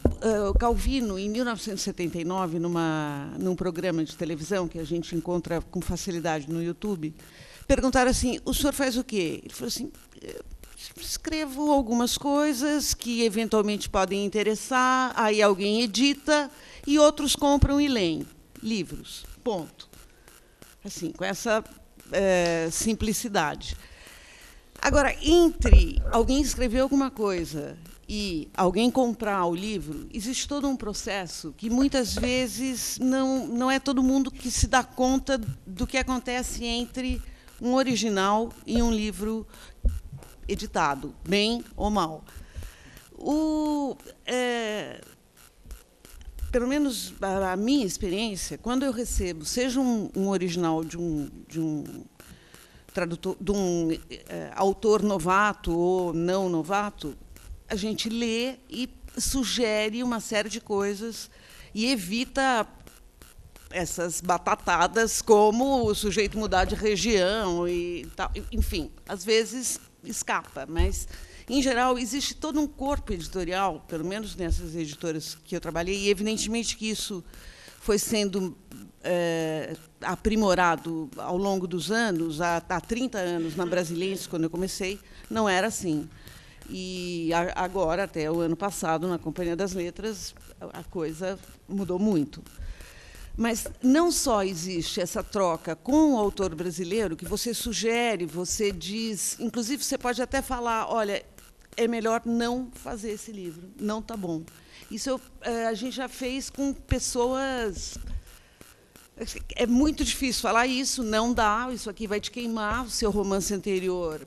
Calvino, em 1979, num programa de televisão que a gente encontra com facilidade no YouTube, perguntaram assim: o senhor faz o quê? Ele falou assim: escrevo algumas coisas que eventualmente podem interessar, aí alguém edita e outros compram e leem livros. Ponto. Assim, com essa simplicidade. Agora, entre alguém escrever alguma coisa e alguém comprar o livro, existe todo um processo que, muitas vezes, não é todo mundo que se dá conta do que acontece entre um original e um livro editado, bem ou mal. Pelo menos a minha experiência, quando eu recebo, seja um original de um tradutor, de um autor novato ou não novato, a gente lê e sugere uma série de coisas e evita essas batatadas, como o sujeito mudar de região e tal. Enfim, às vezes escapa, mas, em geral, existe todo um corpo editorial, pelo menos nessas editoras que eu trabalhei, e, evidentemente, que isso foi sendo aprimorado ao longo dos anos. Há 30 anos, na Brasiliense, quando eu comecei, não era assim. E agora, até o ano passado, na Companhia das Letras, a coisa mudou muito. Mas não só existe essa troca com o autor brasileiro, que você sugere, você diz... Inclusive, você pode até falar: olha, é melhor não fazer esse livro, não está bom. Isso a gente já fez com pessoas... É muito difícil falar isso, não dá, isso aqui vai te queimar, o seu romance anterior...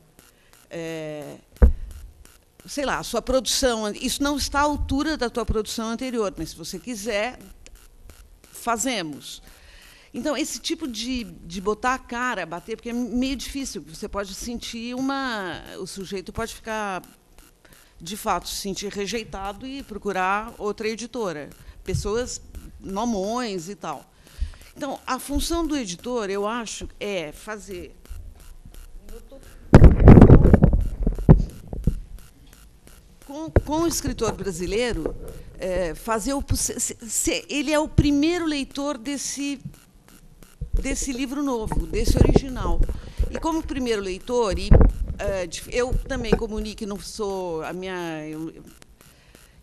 sei lá, a sua produção... Isso não está à altura da tua produção anterior, mas, se você quiser... fazemos. Então, esse tipo de botar a cara, bater, porque é meio difícil, você pode sentir o sujeito pode ficar, de fato, se sentir rejeitado e procurar outra editora, pessoas nomões e tal. Então, a função do editor, eu acho, é fazer... Com o escritor brasileiro, fazer ele é o primeiro leitor desse livro novo, desse original. E, como primeiro leitor, eu também, como Nick, não sou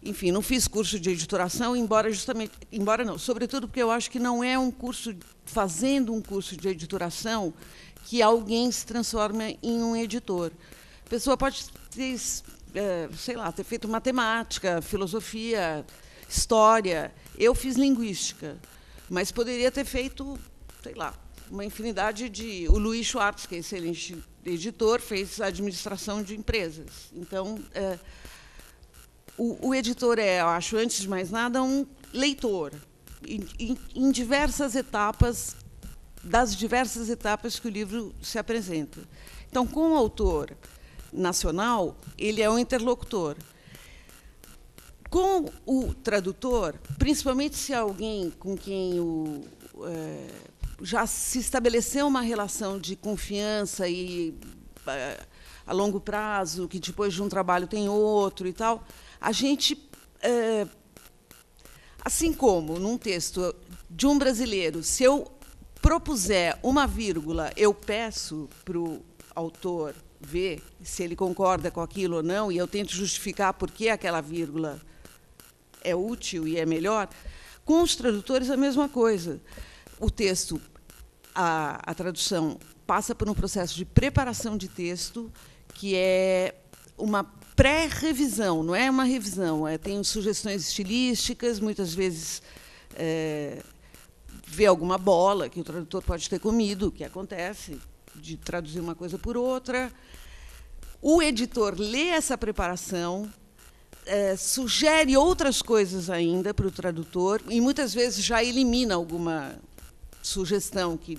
enfim, não fiz curso de editoração, embora não, sobretudo porque eu acho que não é um curso, fazendo um curso de editoração, que alguém se transforma em um editor. A pessoa pode ter... sei lá, ter feito matemática, filosofia, história. Eu fiz linguística, mas poderia ter feito, sei lá, uma infinidade de... O Luiz Schwartz, que é excelente editor, fez administração de empresas. Então, o editor eu acho, antes de mais nada, um leitor, em diversas etapas, das diversas etapas que o livro se apresenta. Então, com o autor nacional, ele é um interlocutor. Com o tradutor, principalmente se é alguém com quem já se estabeleceu uma relação de confiança e a longo prazo, que depois de um trabalho tem outro e tal, a gente, assim como num texto de um brasileiro, se eu propuser uma vírgula, eu peço para o autor ver se ele concorda com aquilo ou não, e eu tento justificar por que aquela vírgula é útil e é melhor. Com os tradutores, a mesma coisa. O texto, a tradução, passa por um processo de preparação de texto, que é uma pré-revisão, não é uma revisão. Tem sugestões estilísticas, muitas vezes vê alguma bola que o tradutor pode ter comido, que acontece, de traduzir uma coisa por outra. O editor lê essa preparação, sugere outras coisas ainda para o tradutor, e muitas vezes já elimina alguma sugestão que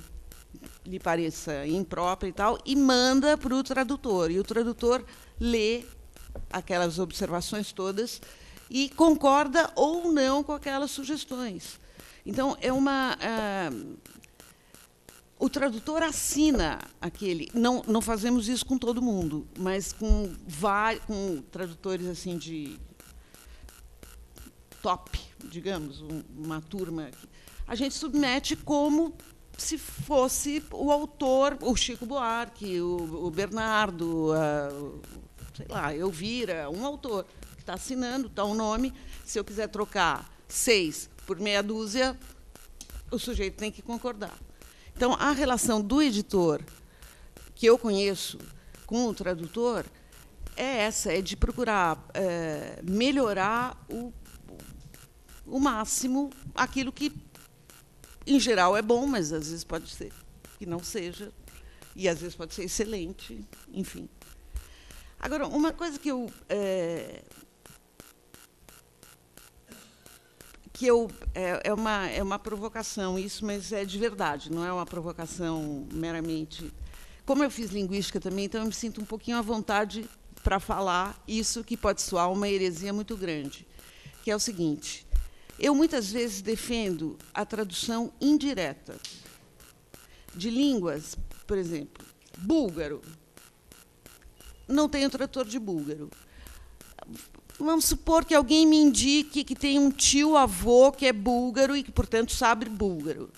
lhe pareça imprópria e tal, e manda para o tradutor. E o tradutor lê aquelas observações todas e concorda ou não com aquelas sugestões. Então, o tradutor assina aquele. Não fazemos isso com todo mundo, mas com tradutores assim de top, digamos, uma turma. A gente submete como se fosse o autor, o Chico Buarque, o Bernardo, sei lá, Elvira, um autor que está assinando, está o nome. Se eu quiser trocar 6 por meia dúzia, o sujeito tem que concordar. Então, a relação do editor, que eu conheço, com o tradutor, é essa, é de procurar melhorar o máximo aquilo que, em geral, é bom, mas às vezes pode ser que não seja, e às vezes pode ser excelente, enfim. Agora, uma coisa que é uma provocação isso, mas é de verdade, não é uma provocação meramente. Como eu fiz linguística também, então eu me sinto um pouquinho à vontade para falar isso, que pode soar uma heresia muito grande, que é o seguinte: eu muitas vezes defendo a tradução indireta de línguas, por exemplo, búlgaro. Não tenho tradutor de búlgaro. Vamos supor que alguém me indique que tem um tio-avô que é búlgaro e que, portanto, sabe búlgaro.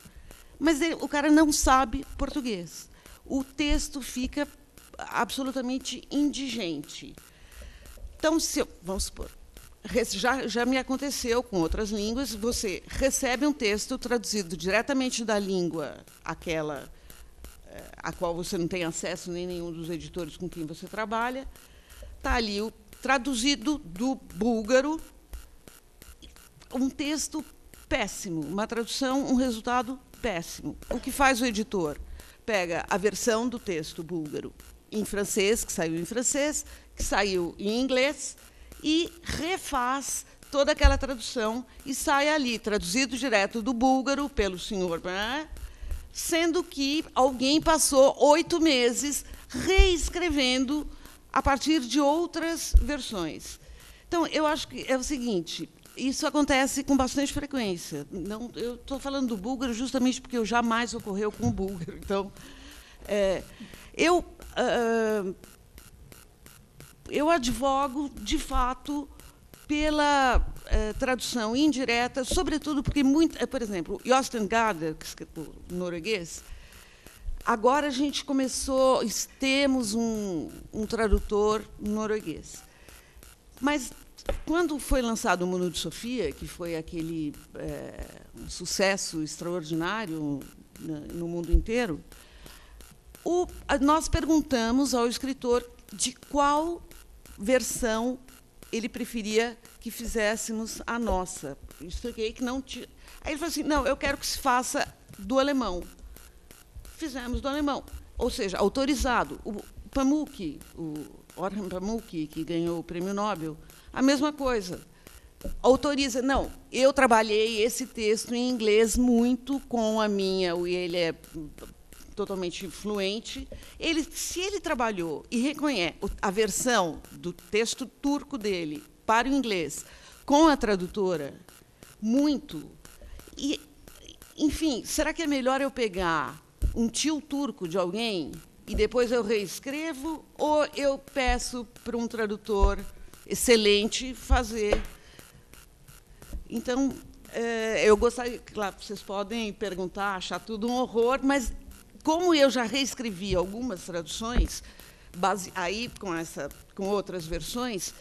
Mas o cara não sabe português. O texto fica absolutamente indigente. Então, vamos supor, já me aconteceu com outras línguas, você recebe um texto traduzido diretamente da língua aquela a qual você não tem acesso, nem nenhum dos editores com quem você trabalha, está ali o traduzido do búlgaro, um texto péssimo, uma tradução, um resultado péssimo. O que faz o editor? Pega a versão do texto búlgaro em francês, que saiu em francês, que saiu em inglês, e refaz toda aquela tradução e sai ali, traduzido direto do búlgaro pelo senhor, sendo que alguém passou 8 meses reescrevendo a partir de outras versões. Então, eu acho que é o seguinte, isso acontece com bastante frequência. Não, eu estou falando do búlgaro justamente porque jamais ocorreu com o búlgaro. Então, eu advogo, de fato, pela tradução indireta, sobretudo porque, por exemplo, Jostein Gaarder, que escreveu norueguês, agora a gente temos um tradutor norueguês. Mas, quando foi lançado o Mundo de Sofia, que foi aquele um sucesso extraordinário no mundo inteiro, nós perguntamos ao escritor de qual versão ele preferia que fizéssemos a nossa. Eu expliquei que não tinha. Aí ele falou assim: não, eu quero que se faça do alemão. Fizemos do alemão, ou seja, autorizado. O Pamuk, o Orhan Pamuk, que ganhou o Prêmio Nobel, a mesma coisa. Autoriza. Não, eu trabalhei esse texto em inglês muito com a minha, e ele é totalmente fluente. Se ele trabalhou e reconhece a versão do texto turco dele para o inglês com a tradutora, muito. E, enfim, será que é melhor eu pegar um tio turco de alguém e depois eu reescrevo, ou eu peço para um tradutor excelente fazer? Então, eu gostaria, claro, vocês podem perguntar, achar tudo um horror, mas como eu já reescrevi algumas traduções, aí com outras versões,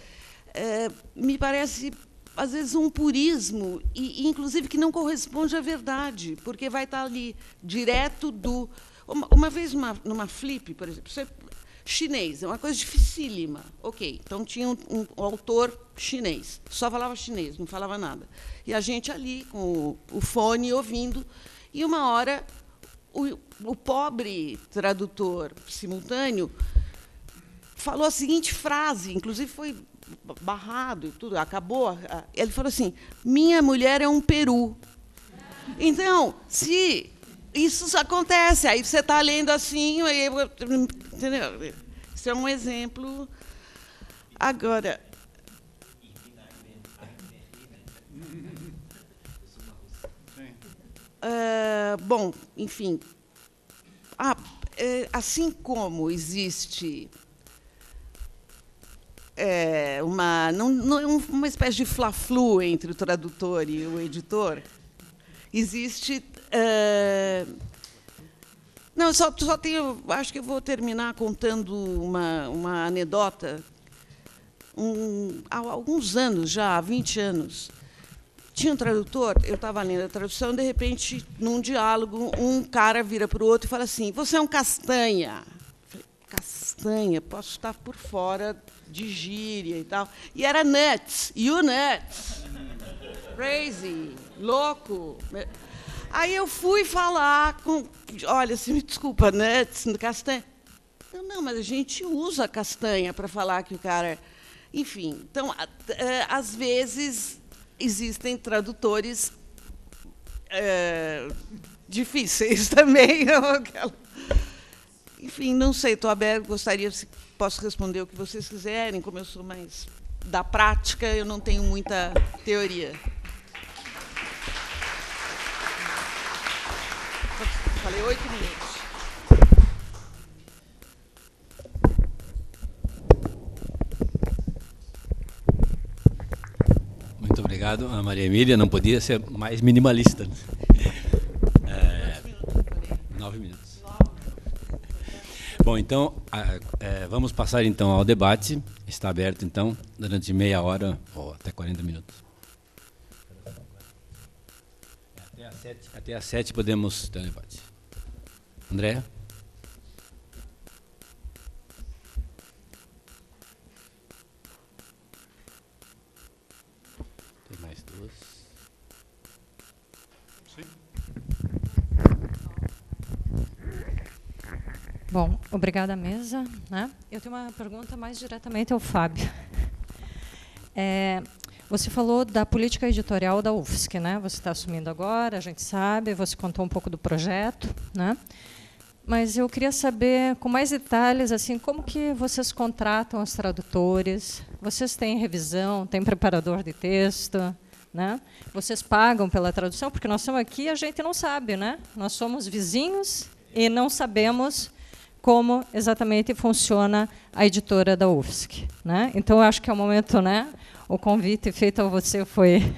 me parece, às vezes, um purismo, e inclusive que não corresponde à verdade, porque vai estar ali direto do... Uma vez, numa flip, por exemplo, chinês, é uma coisa dificílima. Ok, então tinha um autor chinês, só falava chinês, não falava nada. E a gente ali, com o fone, ouvindo, e uma hora o pobre tradutor simultâneo falou a seguinte frase, inclusive foi barrado e tudo, acabou. Ele falou assim: minha mulher é um peru. Então, se isso acontece, aí você está lendo assim, entendeu? Isso é um exemplo. Agora, bom, enfim, assim como existe uma espécie de fla-flu entre o tradutor e o editor, existe... não, só tenho... Acho que eu vou terminar contando uma anedota. Há alguns anos já, há 20 anos, tinha um tradutor, eu estava lendo a tradução, de repente, num diálogo, um cara vira para o outro e fala assim: você é um castanha. Eu falei: castanha? Posso estar por fora de gíria e tal. E era nuts, you nuts. Crazy, louco. Aí eu fui falar com... Olha, você me desculpa, nuts, castanha. Não, mas a gente usa castanha para falar que o cara... Enfim, então, às vezes, existem tradutores difíceis também. Enfim, não sei, estou aberto, gostaria, se posso responder o que vocês quiserem, como eu sou mais da prática, eu não tenho muita teoria. Falei 8 minutos. Muito obrigado. A Maria Emília não podia ser mais minimalista. 9 minutos. Bom, então, vamos passar então ao debate. Está aberto, então, durante meia hora ou até 40 minutos. Até às 7 podemos ter um debate. Andréa? Tem mais duas. Sim. Bom, obrigada à mesa, né? Eu tenho uma pergunta mais diretamente ao Fábio. Você falou da política editorial da UFSC, né? Você está assumindo agora, a gente sabe, você contou um pouco do projeto, né? Mas eu queria saber, com mais detalhes, assim, como que vocês contratam os tradutores? Vocês têm revisão, têm preparador de texto, né? Vocês pagam pela tradução? Porque nós estamos aqui e a gente não sabe, né? Nós somos vizinhos e não sabemos como exatamente funciona a editora da UFSC, né? Então, eu acho que é o momento, né? O convite feito a você foi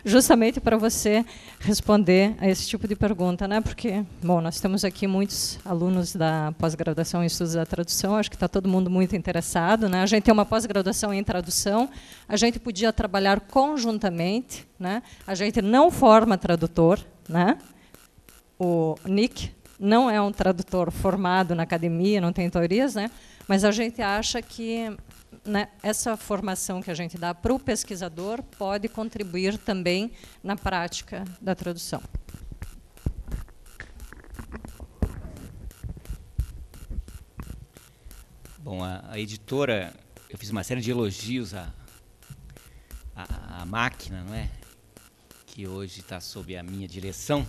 justamente para você responder a esse tipo de pergunta, né? Porque, bom, nós temos aqui muitos alunos da pós-graduação em estudos da tradução, acho que está todo mundo muito interessado, né? A gente tem uma pós-graduação em tradução, a gente podia trabalhar conjuntamente, né? A gente não forma tradutor, né? O Nick não é um tradutor formado na academia, não tem teorias, né? Mas a gente acha que, né, essa formação que a gente dá para o pesquisador pode contribuir também na prática da tradução. Bom, a editora, eu fiz uma série de elogios à máquina, não é? Que hoje está sob a minha direção.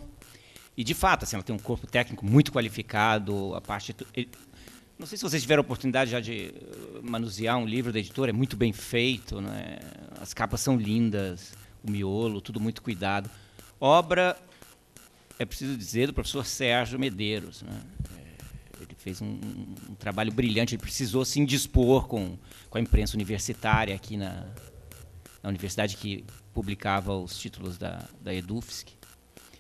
E, de fato, assim, ela tem um corpo técnico muito qualificado, a parte... Não sei se vocês tiveram a oportunidade já de manusear um livro da editora, é muito bem feito, né? As capas são lindas, o miolo, tudo muito cuidado. Obra, é preciso dizer, do professor Sérgio Medeiros, né? Ele fez um trabalho brilhante, ele precisou se indispor com a imprensa universitária aqui na universidade que publicava os títulos da EDUFSC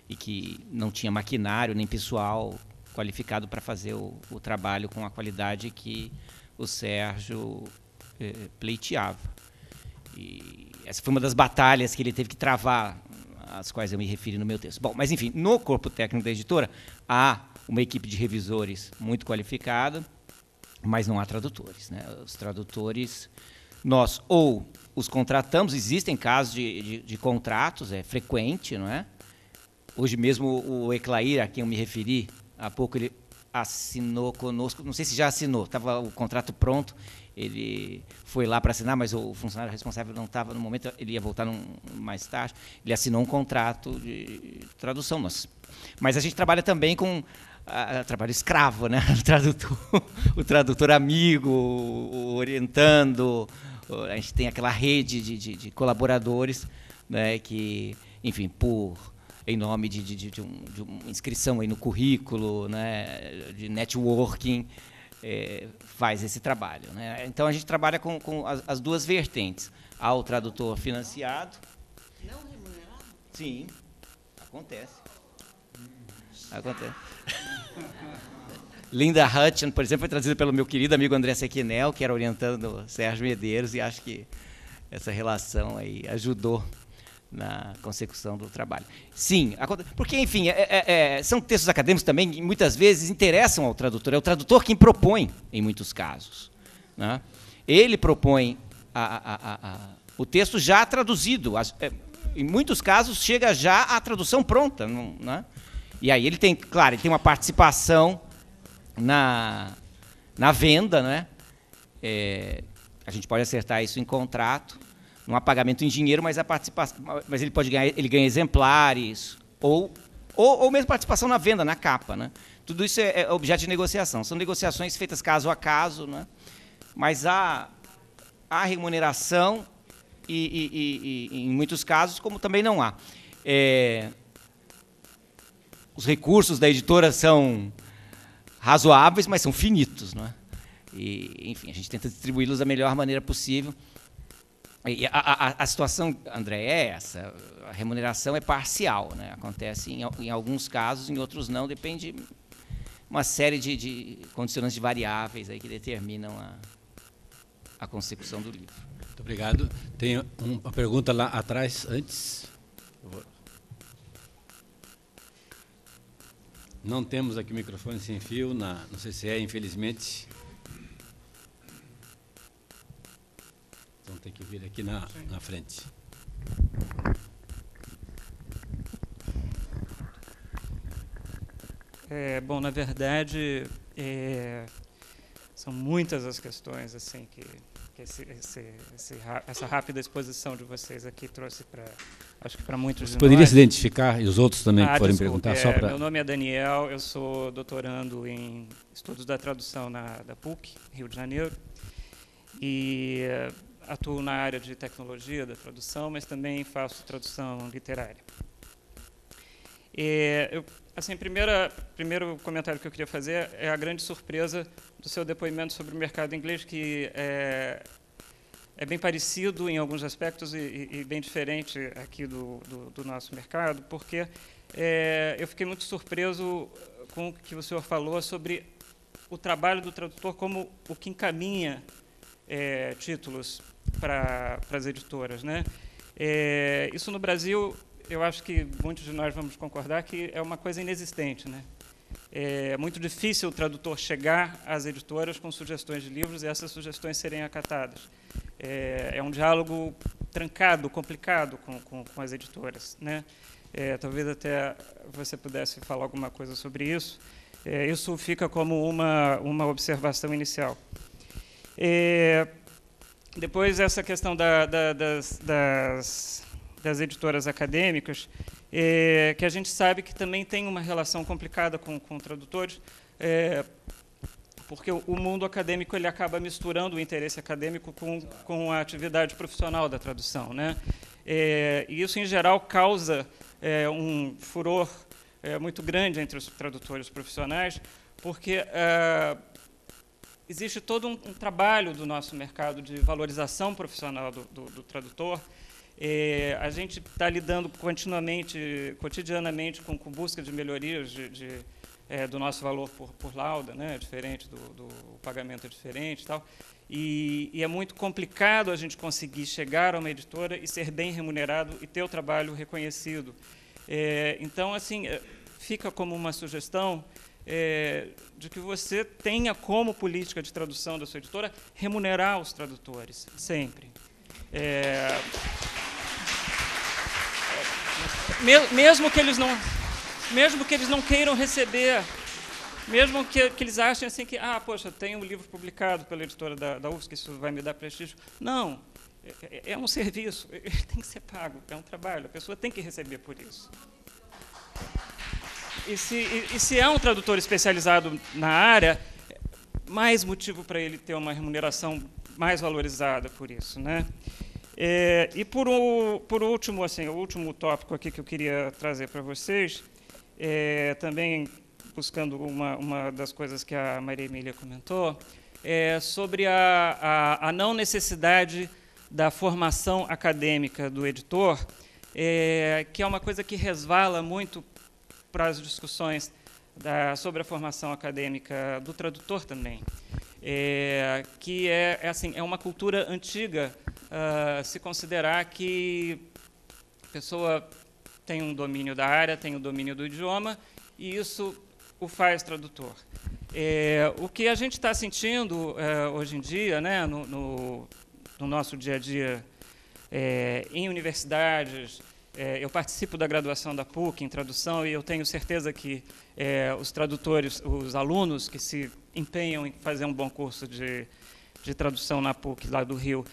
e que não tinha maquinário nem pessoal qualificado para fazer o trabalho com a qualidade que o Sérgio pleiteava. E essa foi uma das batalhas que ele teve que travar, às quais eu me referi no meu texto. Bom, mas, enfim, no corpo técnico da editora, há uma equipe de revisores muito qualificada, mas não há tradutores, né? Os tradutores, nós ou os contratamos, existem casos de contratos, é frequente, não é? Hoje mesmo o Eclair, a quem eu me referi, há pouco ele assinou conosco, não sei se já assinou, estava o contrato pronto, ele foi lá para assinar, mas o funcionário responsável não estava no momento, ele ia voltar mais tarde, ele assinou um contrato de tradução. Mas a gente trabalha também com trabalho escravo, né? O tradutor amigo, o orientando, a gente tem aquela rede de colaboradores, né, que, enfim, em nome de uma inscrição aí no currículo, né, de networking, faz esse trabalho, né? Então, a gente trabalha com as duas vertentes. Há o tradutor financiado. Não remunerado? Sim, acontece. Acontece. Linda Hutchin, por exemplo, foi traduzida pelo meu querido amigo André Sequinel, que era orientando o Sérgio Medeiros, e acho que essa relação aí ajudou na consecução do trabalho. Sim, porque, enfim, são textos acadêmicos também que muitas vezes interessam ao tradutor. É o tradutor quem propõe, em muitos casos, né? Ele propõe o texto já traduzido. Em muitos casos, chega já a tradução pronta, né? E aí ele tem, claro, ele tem uma participação na venda, né? A gente pode acertar isso em contrato, não há pagamento em dinheiro, mas ele pode ganhar, ele ganha exemplares, ou mesmo participação na venda, na capa, né? Tudo isso é objeto de negociação. São negociações feitas caso a caso, né? Mas há remuneração e em muitos casos, como também não há. Os recursos da editora são razoáveis, mas são finitos, não é? E, enfim, a gente tenta distribuí-los da melhor maneira possível. E a situação, André, é essa. A remuneração é parcial, né? Acontece em alguns casos, em outros não. Depende de uma série de condicionantes de variáveis aí que determinam a consecução do livro. Muito obrigado. Tem uma pergunta lá atrás, antes. Por favor. Não temos aqui microfone sem fio, no CCE, infelizmente. Então tem que vir aqui na frente. Bom, na verdade, são muitas as questões assim que essa rápida exposição de vocês aqui trouxe para, acho que para muitos de nós. Poderia se identificar, e os outros também que forem perguntar, só para... Meu nome é Daniel, eu sou doutorando em estudos da tradução da PUC, Rio de Janeiro, e atuo na área de tecnologia da tradução, mas também faço tradução literária. Primeiro comentário que eu queria fazer é a grande surpresa do seu depoimento sobre o mercado inglês, que é bem parecido em alguns aspectos e bem diferente aqui do nosso mercado, porque eu fiquei muito surpreso com o que o senhor falou sobre o trabalho do tradutor como o que encaminha títulos para as editoras, né? Isso no Brasil, eu acho que muitos de nós vamos concordar que é uma coisa inexistente, né? É muito difícil o tradutor chegar às editoras com sugestões de livros e essas sugestões serem acatadas. É um diálogo trancado, complicado com as editoras, né? Talvez até você pudesse falar alguma coisa sobre isso. Isso fica como uma observação inicial. Depois, essa questão das editoras acadêmicas, que a gente sabe que também tem uma relação complicada com tradutores, porque o mundo acadêmico ele acaba misturando o interesse acadêmico com a atividade profissional da tradução, né? E isso, em geral, causa um furor muito grande entre os tradutores profissionais, porque existe todo um trabalho do nosso mercado de valorização profissional do tradutor. A gente está lidando cotidianamente com busca de melhorias do nosso valor por lauda, né? Diferente do pagamento é diferente e tal. E é muito complicado a gente conseguir chegar a uma editora e ser bem remunerado e ter o trabalho reconhecido. Então, assim, fica como uma sugestão de que você tenha como política de tradução da sua editora remunerar os tradutores, sempre. Mesmo que eles não queiram receber Mesmo que eles achem assim que, poxa, tem um livro publicado pela editora da UFSC, isso vai me dar prestígio. Não, é um serviço, ele tem que ser pago, é um trabalho, a pessoa tem que receber por isso. E se é um tradutor especializado na área, mais motivo para ele ter uma remuneração mais valorizada por isso, né? E por último, assim, o último tópico aqui que eu queria trazer para vocês, também buscando uma das coisas que a Maria Emília comentou, sobre a não necessidade da formação acadêmica do editor, que é uma coisa que resvala muito para as discussões sobre a formação acadêmica do tradutor também, que assim, é uma cultura antiga se considerar que a pessoa tem um domínio da área, tem um domínio do idioma, e isso o faz tradutor. O que a gente está sentindo hoje em dia, né, no nosso dia a dia em universidades, eu participo da graduação da PUC em tradução e eu tenho certeza que os tradutores, os alunos que se empenham em fazer um bom curso de tradução na PUC, lá do Rio,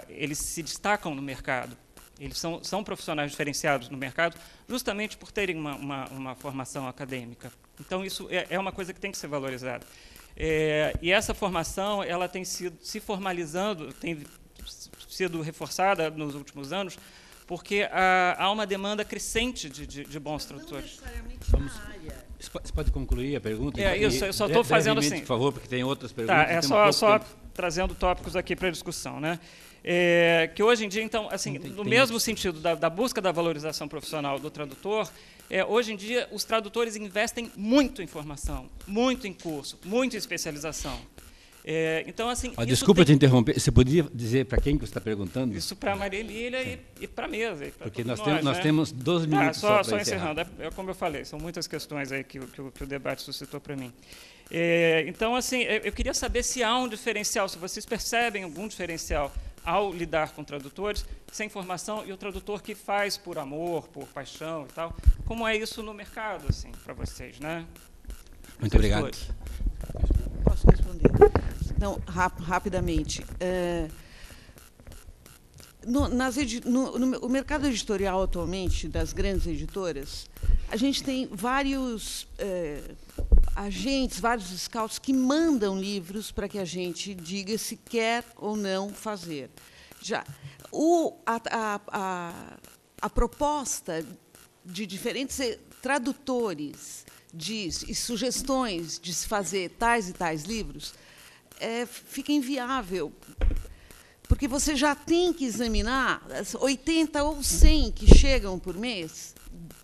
eles se destacam no mercado. Eles são profissionais diferenciados no mercado justamente por terem uma formação acadêmica. Então, isso é uma coisa que tem que ser valorizada. E essa formação ela tem sido se formalizando, tem sido reforçada nos últimos anos, porque há uma demanda crescente de bons tradutores. Você pode concluir a pergunta? Isso, eu só estou fazendo assim. Por favor, porque tem outras perguntas. Tá, só trazendo tópicos aqui para a discussão, né? Que hoje em dia, então, assim, no mesmo sentido da busca da valorização profissional do tradutor, hoje em dia os tradutores investem muito em formação, muito em curso, muito em especialização. Então, assim, desculpa te interromper, você podia dizer para quem que você está perguntando? Isso para a Maria Emília e para a mesa. Porque nós temos 12 minutos só encerrando. Como eu falei, são muitas questões aí que o debate suscitou para mim. Então, assim, eu queria saber se há um diferencial, se vocês percebem algum diferencial ao lidar com tradutores sem formação e o tradutor que faz por amor, por paixão e tal. Como é isso no mercado, assim, para vocês, né? Muito obrigado. Posso responder? Não, rapidamente. O mercado editorial atualmente das grandes editoras, a gente tem vários agentes, vários scouts que mandam livros para que a gente diga se quer ou não fazer. Já a proposta de diferentes tradutores e sugestões de se fazer tais e tais livros fica inviável, porque você já tem que examinar 80 ou 100 que chegam por mês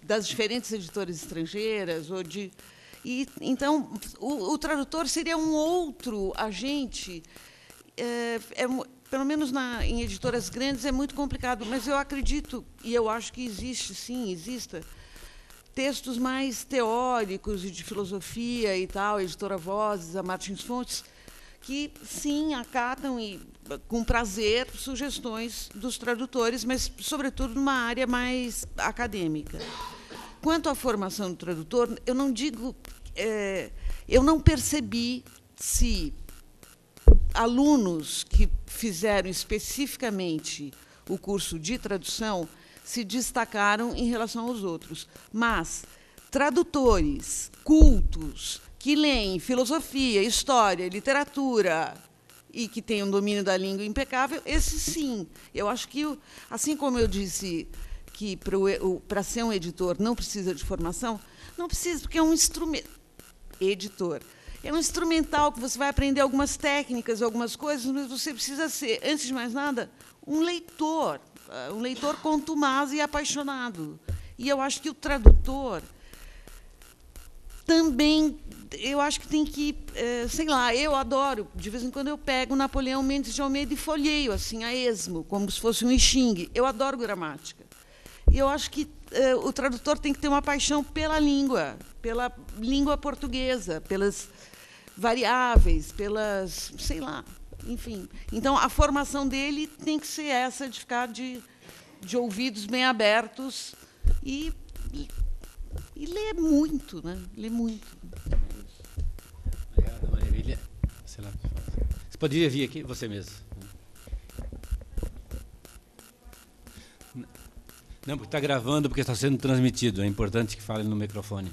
das diferentes editoras estrangeiras então o tradutor seria um outro agente. Pelo menos em editoras grandes é muito complicado, mas eu acredito e eu acho que exista textos mais teóricos e de filosofia e tal, a editora Vozes, a Martins Fontes, que sim acatam e com prazer sugestões dos tradutores, mas sobretudo numa área mais acadêmica. Quanto à formação do tradutor, eu não digo, eu não percebi se alunos que fizeram especificamente o curso de tradução se destacaram em relação aos outros, mas tradutores cultos que leem filosofia, história, literatura e que têm um domínio da língua impecável, esse sim. Eu acho que, assim como eu disse que para ser um editor não precisa de formação, não precisa, porque é um instrumento. Editor. É um instrumental que você vai aprender algumas técnicas, algumas coisas, mas você precisa ser, antes de mais nada, um leitor contumaz e apaixonado. E eu acho que o tradutor também, eu acho que tem que, sei lá, eu adoro, de vez em quando eu pego Napoleão Mendes de Almeida e folheio, assim, a esmo, como se fosse um I Ching. Eu adoro gramática. E eu acho que o tradutor tem que ter uma paixão pela língua portuguesa, pelas variáveis, pelas, sei lá, enfim. Então, a formação dele tem que ser essa, de ficar de ouvidos bem abertos e ler muito, né? Ler muito. sei lá. Você poderia vir aqui, você mesmo. Não, porque está gravando, porque está sendo transmitido. É importante que fale no microfone.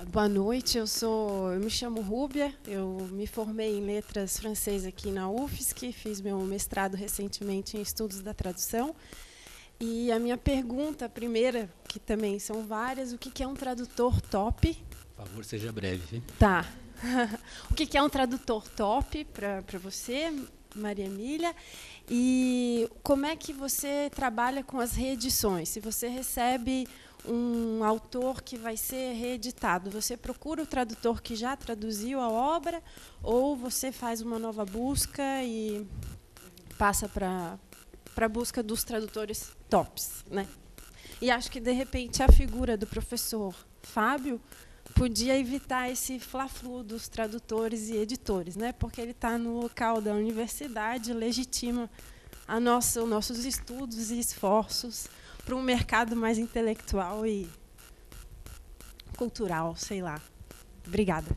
Boa noite, eu me chamo Rúbia, eu me formei em letras francês aqui na UFSC, fiz meu mestrado recentemente em estudos da tradução. E a minha pergunta, primeira, que também são várias, o que é um tradutor top? Por favor, seja breve. Hein? Tá. O que é um tradutor top para você, Maria Emília? E como é que você trabalha com as reedições? Se você recebe um autor que vai ser reeditado, você procura o tradutor que já traduziu a obra ou você faz uma nova busca e passa para a busca dos tradutores tops, né? E acho que, de repente, a figura do professor Fábio podia evitar esse fla-flu dos tradutores e editores, né? Porque ele está no local da universidade, legitima os nossos estudos e esforços para um mercado mais intelectual e cultural, sei lá. Obrigada.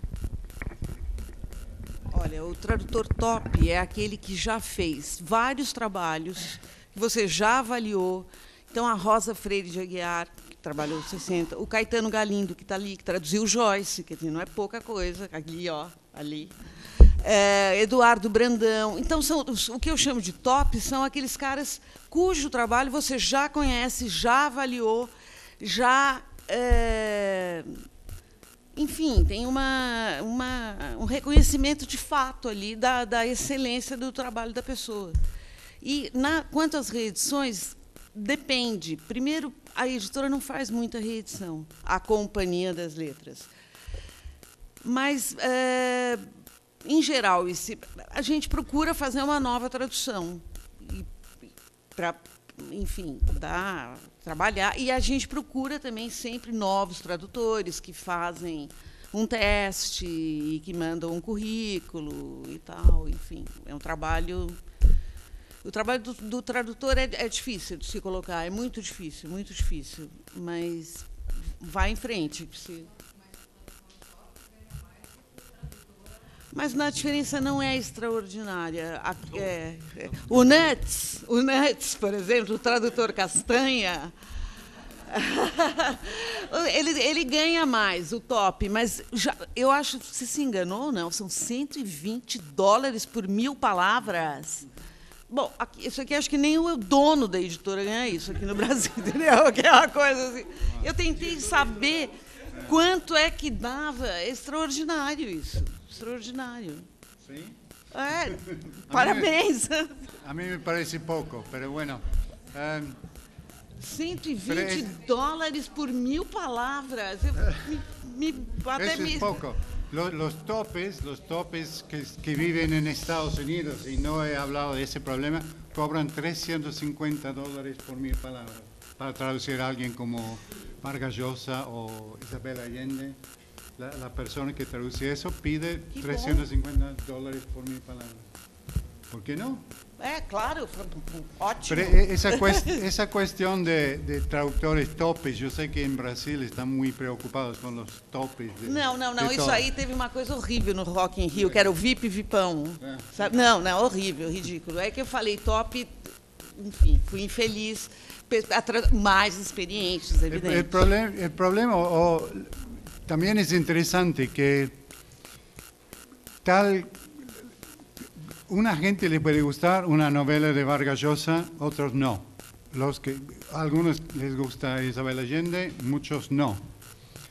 Olha, o tradutor top é aquele que já fez vários trabalhos, que você já avaliou. Então, a Rosa Freire de Aguiar, que trabalhou 60, o Caetano Galindo, que está ali, que traduziu Joyce, que não é pouca coisa, ali, ó, ali. Eduardo Brandão. Então, o que eu chamo de top são aqueles caras cujo trabalho você já conhece, já avaliou, já... enfim, tem um reconhecimento de fato ali da excelência do trabalho da pessoa. E, quanto às reedições, depende. Primeiro, a editora não faz muita reedição, a Companhia das Letras. Mas, em geral, a gente procura fazer uma nova tradução para, enfim, trabalhar. E a gente procura também sempre novos tradutores que fazem um teste e que mandam um currículo e tal. Enfim, é um trabalho... O trabalho do tradutor é difícil de se colocar, é muito difícil, mas vai em frente. Mas a diferença não é extraordinária. O Nuts, por exemplo, o tradutor Castanha, ele ganha mais, o top, mas eu acho que você se enganou, não? São $120 por 1000 palavras. Bom, isso aqui acho que nem o dono da editora ganha isso aqui no Brasil, entendeu? Que é uma coisa assim. Eu tentei saber quanto é que dava. É extraordinário isso. Extraordinário. Sim? Parabéns. A mí me parece poco, pero bueno. $120 por 1000 palavras. Eso es poco. Los topes que viven en Estados Unidos, y no he hablado de ese problema, cobran $350 por 1000 palabras para traducir a alguien como Vargas Llosa o Isabel Allende. La persona que traduce eso pide $350 por 1000 palabras. ¿Por qué no? Claro, ótimo. Pero esa cuestión de traductores topes, yo sé que en Brasil están muy preocupados con los topes. Não, isso aí teve uma coisa horrível no Rock in Rio, que era o Vipão. Sabe? Não, horrível, ridículo. É que eu falei top, enfim, fui infeliz, mais experientes, evidente. El problema también es interesante que una gente le puede gustar una novela de Vargas Llosa, otros no. Algunos les gusta Isabel Allende, muchos no.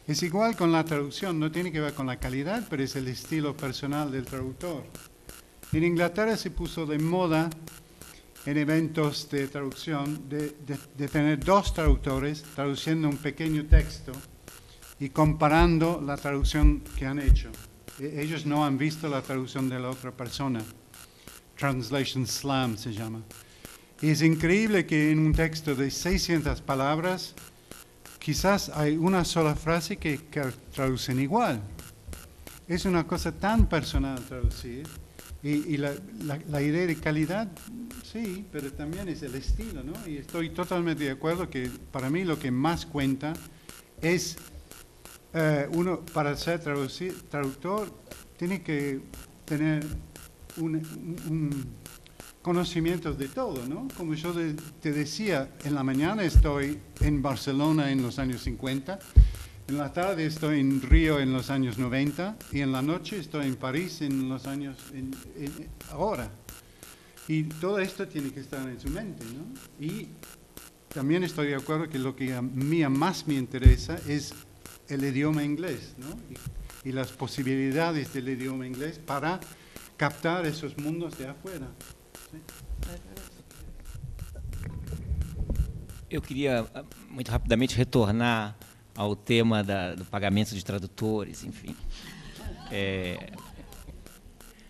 Es igual con la traducción, no tiene que ver con la calidad, pero es el estilo personal del traductor. En Inglaterra se puso de moda en eventos de traducción de tener 2 traductores traduciendo un pequeño texto y comparando la traducción que han hecho. Ellos no han visto la traducción de la otra persona. Translation Slam se llama. Y es increíble que en un texto de 600 palabras, quizás hay una sola frase que traducen igual. Es una cosa tan personal traducir. Y la idea de calidad, sí, pero también es el estilo, ¿no? Y estoy totalmente de acuerdo que para mí lo que más cuenta es uno para ser traductor tiene que tener un conocimiento de todo, ¿no? Como yo te decía, en la mañana estoy en Barcelona en los años 50, en la tarde estoy en Río en los años 90 y en la noche estoy en París en los años ahora. Y todo esto tiene que estar en su mente, ¿no? Y también estoy de acuerdo que lo que a mí más me interesa es el idioma inglés, ¿no? Y las posibilidades del idioma inglés para captar esos mundos de afuera. ¿Sí? Eu queria, muito rapidamente, retornar ao tema do pagamento de tradutores, enfim.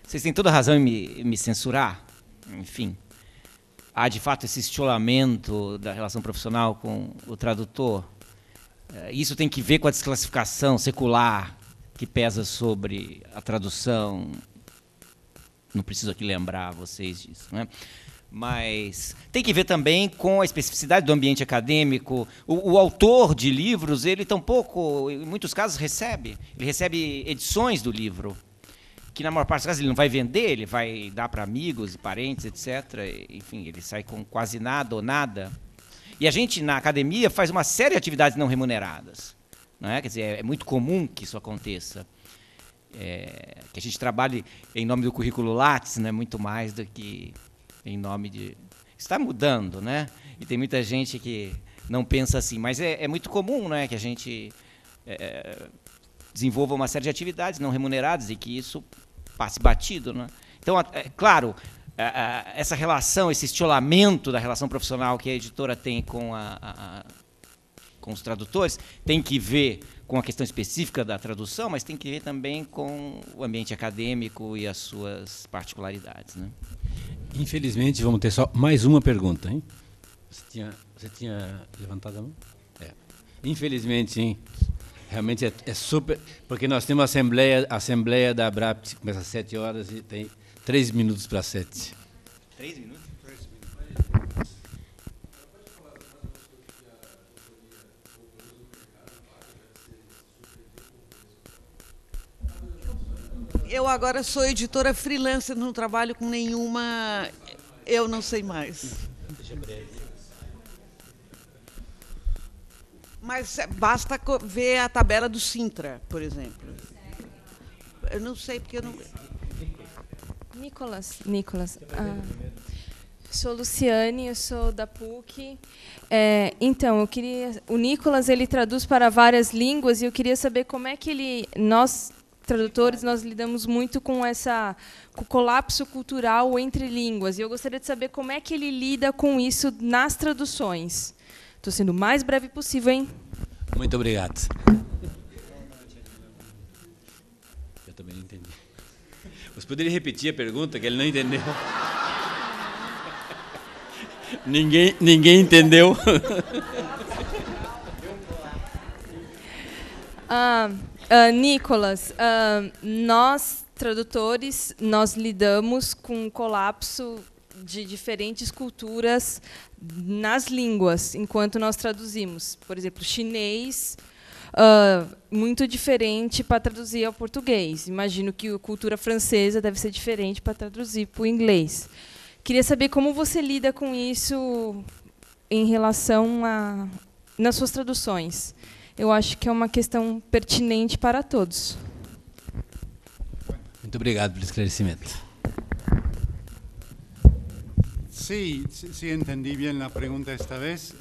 Vocês têm toda a razão em me censurar, enfim. Há, de fato, esse estilamento da relação profissional com o tradutor. Isso tem que ver com a desclassificação secular que pesa sobre a tradução. Não preciso aqui lembrar vocês disso, né? Mas tem que ver também com a especificidade do ambiente acadêmico. O autor de livros, ele tampouco, em muitos casos, recebe edições do livro, que na maior parte dos casos ele não vai vender, ele vai dar para amigos e parentes, etc. Enfim, ele sai com quase nada ou nada. E a gente, na academia, faz uma série de atividades não remuneradas. Não é? Quer dizer, é muito comum que isso aconteça. Que a gente trabalhe em nome do currículo Lattes, né, muito mais do que em nome de... Está mudando, né? E tem muita gente que não pensa assim, mas é muito comum, né, que a gente desenvolva uma série de atividades não remuneradas e que isso passe batido, né? Então, claro, essa relação, esse estilamento da relação profissional que a editora tem com os tradutores tem que ver com a questão específica da tradução, mas tem que ver também com o ambiente acadêmico e as suas particularidades, né? Infelizmente, vamos ter só mais uma pergunta, hein? Você tinha levantado a mão? Infelizmente, hein? Realmente é super... Porque nós temos a assembleia da ABRAP, que começa às 7 horas e tem 3 minutos para 7. 3 minutos? Eu agora sou editora freelancer, não trabalho com nenhuma... Eu não sei mais. Mas basta ver a tabela do Sintra, por exemplo. Eu não sei porque eu não... Nicolas. Sou Luciane, eu sou da PUC. Então, eu queria... O Nicolas, ele traduz para várias línguas e eu queria saber como é que nós, tradutores, nós lidamos muito com o colapso cultural entre línguas. E eu gostaria de saber como é que ele lida com isso nas traduções. Estou sendo o mais breve possível, hein? Muito obrigado. Eu também não entendi. Você poderia repetir a pergunta, que ele não entendeu? Ninguém entendeu. Nicolas, nós, tradutores, nós lidamos com o colapso de diferentes culturas nas línguas, enquanto nós traduzimos. Por exemplo, chinês, muito diferente para traduzir ao português. Imagino que a cultura francesa deve ser diferente para traduzir para o inglês. Queria saber como você lida com isso em relação nas suas traduções. Eu acho que é uma questão pertinente para todos. Muito obrigado pelo esclarecimento. Sí, entendí bien la pregunta esta vez.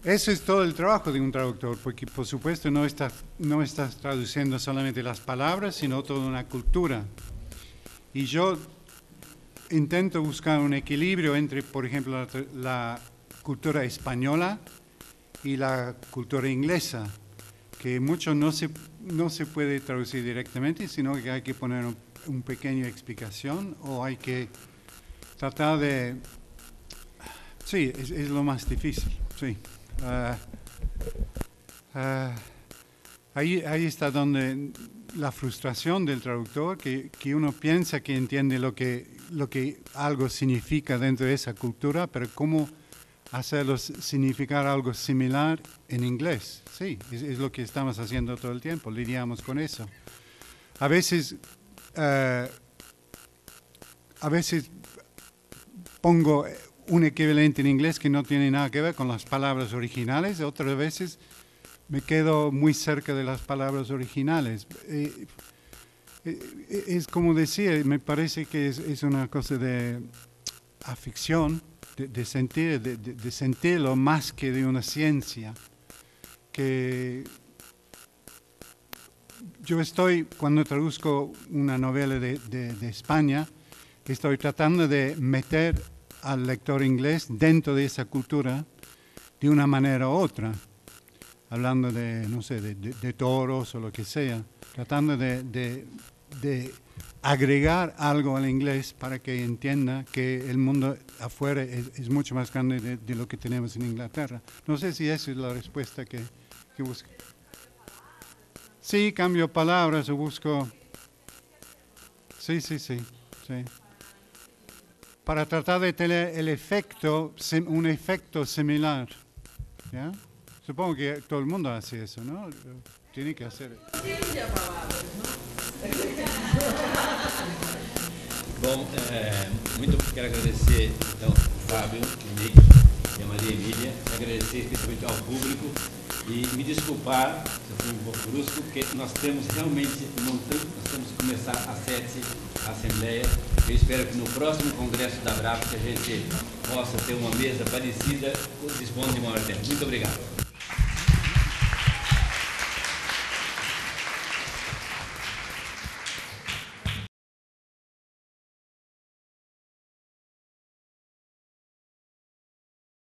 Eso es todo el trabajo de un traductor, porque por supuesto no estás traduciendo solamente las palabras, sino toda una cultura. Y yo intento buscar un equilibrio entre, por ejemplo, la cultura española y la cultura inglesa, que mucho no se puede traducir directamente, sino que hay que poner una pequeña explicación o hay que tratar de... Sí, es lo más difícil, sí. Ahí está donde la frustración del traductor, que uno piensa que entiende lo que algo significa dentro de esa cultura, pero cómo hacerlo significar algo similar en inglés. Sí, es lo que estamos haciendo todo el tiempo, lidiamos con eso. A veces pongo un equivalente en inglés que no tiene nada que ver con las palabras originales, otras veces me quedo muy cerca de las palabras originales. Es como decía, me parece que es una cosa de afición, de sentirlo más que de una ciencia. Que yo cuando traduzco una novela de España, estoy tratando de meter al lector inglés dentro de esa cultura de una manera u otra, hablando no sé, de toros o lo que sea, tratando de agregar algo al inglés para que entienda que el mundo afuera es mucho más grande de lo que tenemos en Inglaterra. No sé si esa es la respuesta que busco. Sí, cambio palabras o busco... Sí. Para tratar de tener un efecto similar. ¿Ya? Supongo que todo el mundo hace eso, ¿no? Tiene que hacer. Bom, muito quero agradecer então ao Fábio, o Nick e a Maria Emília, agradecer especialmente ao público e me desculpar se eu fui um pouco brusco, porque nós temos realmente nós temos que começar às 7 a Assembleia. Eu espero que no próximo Congresso da ABRAP que a gente possa ter uma mesa parecida, dispondo de maior tempo. Muito obrigado.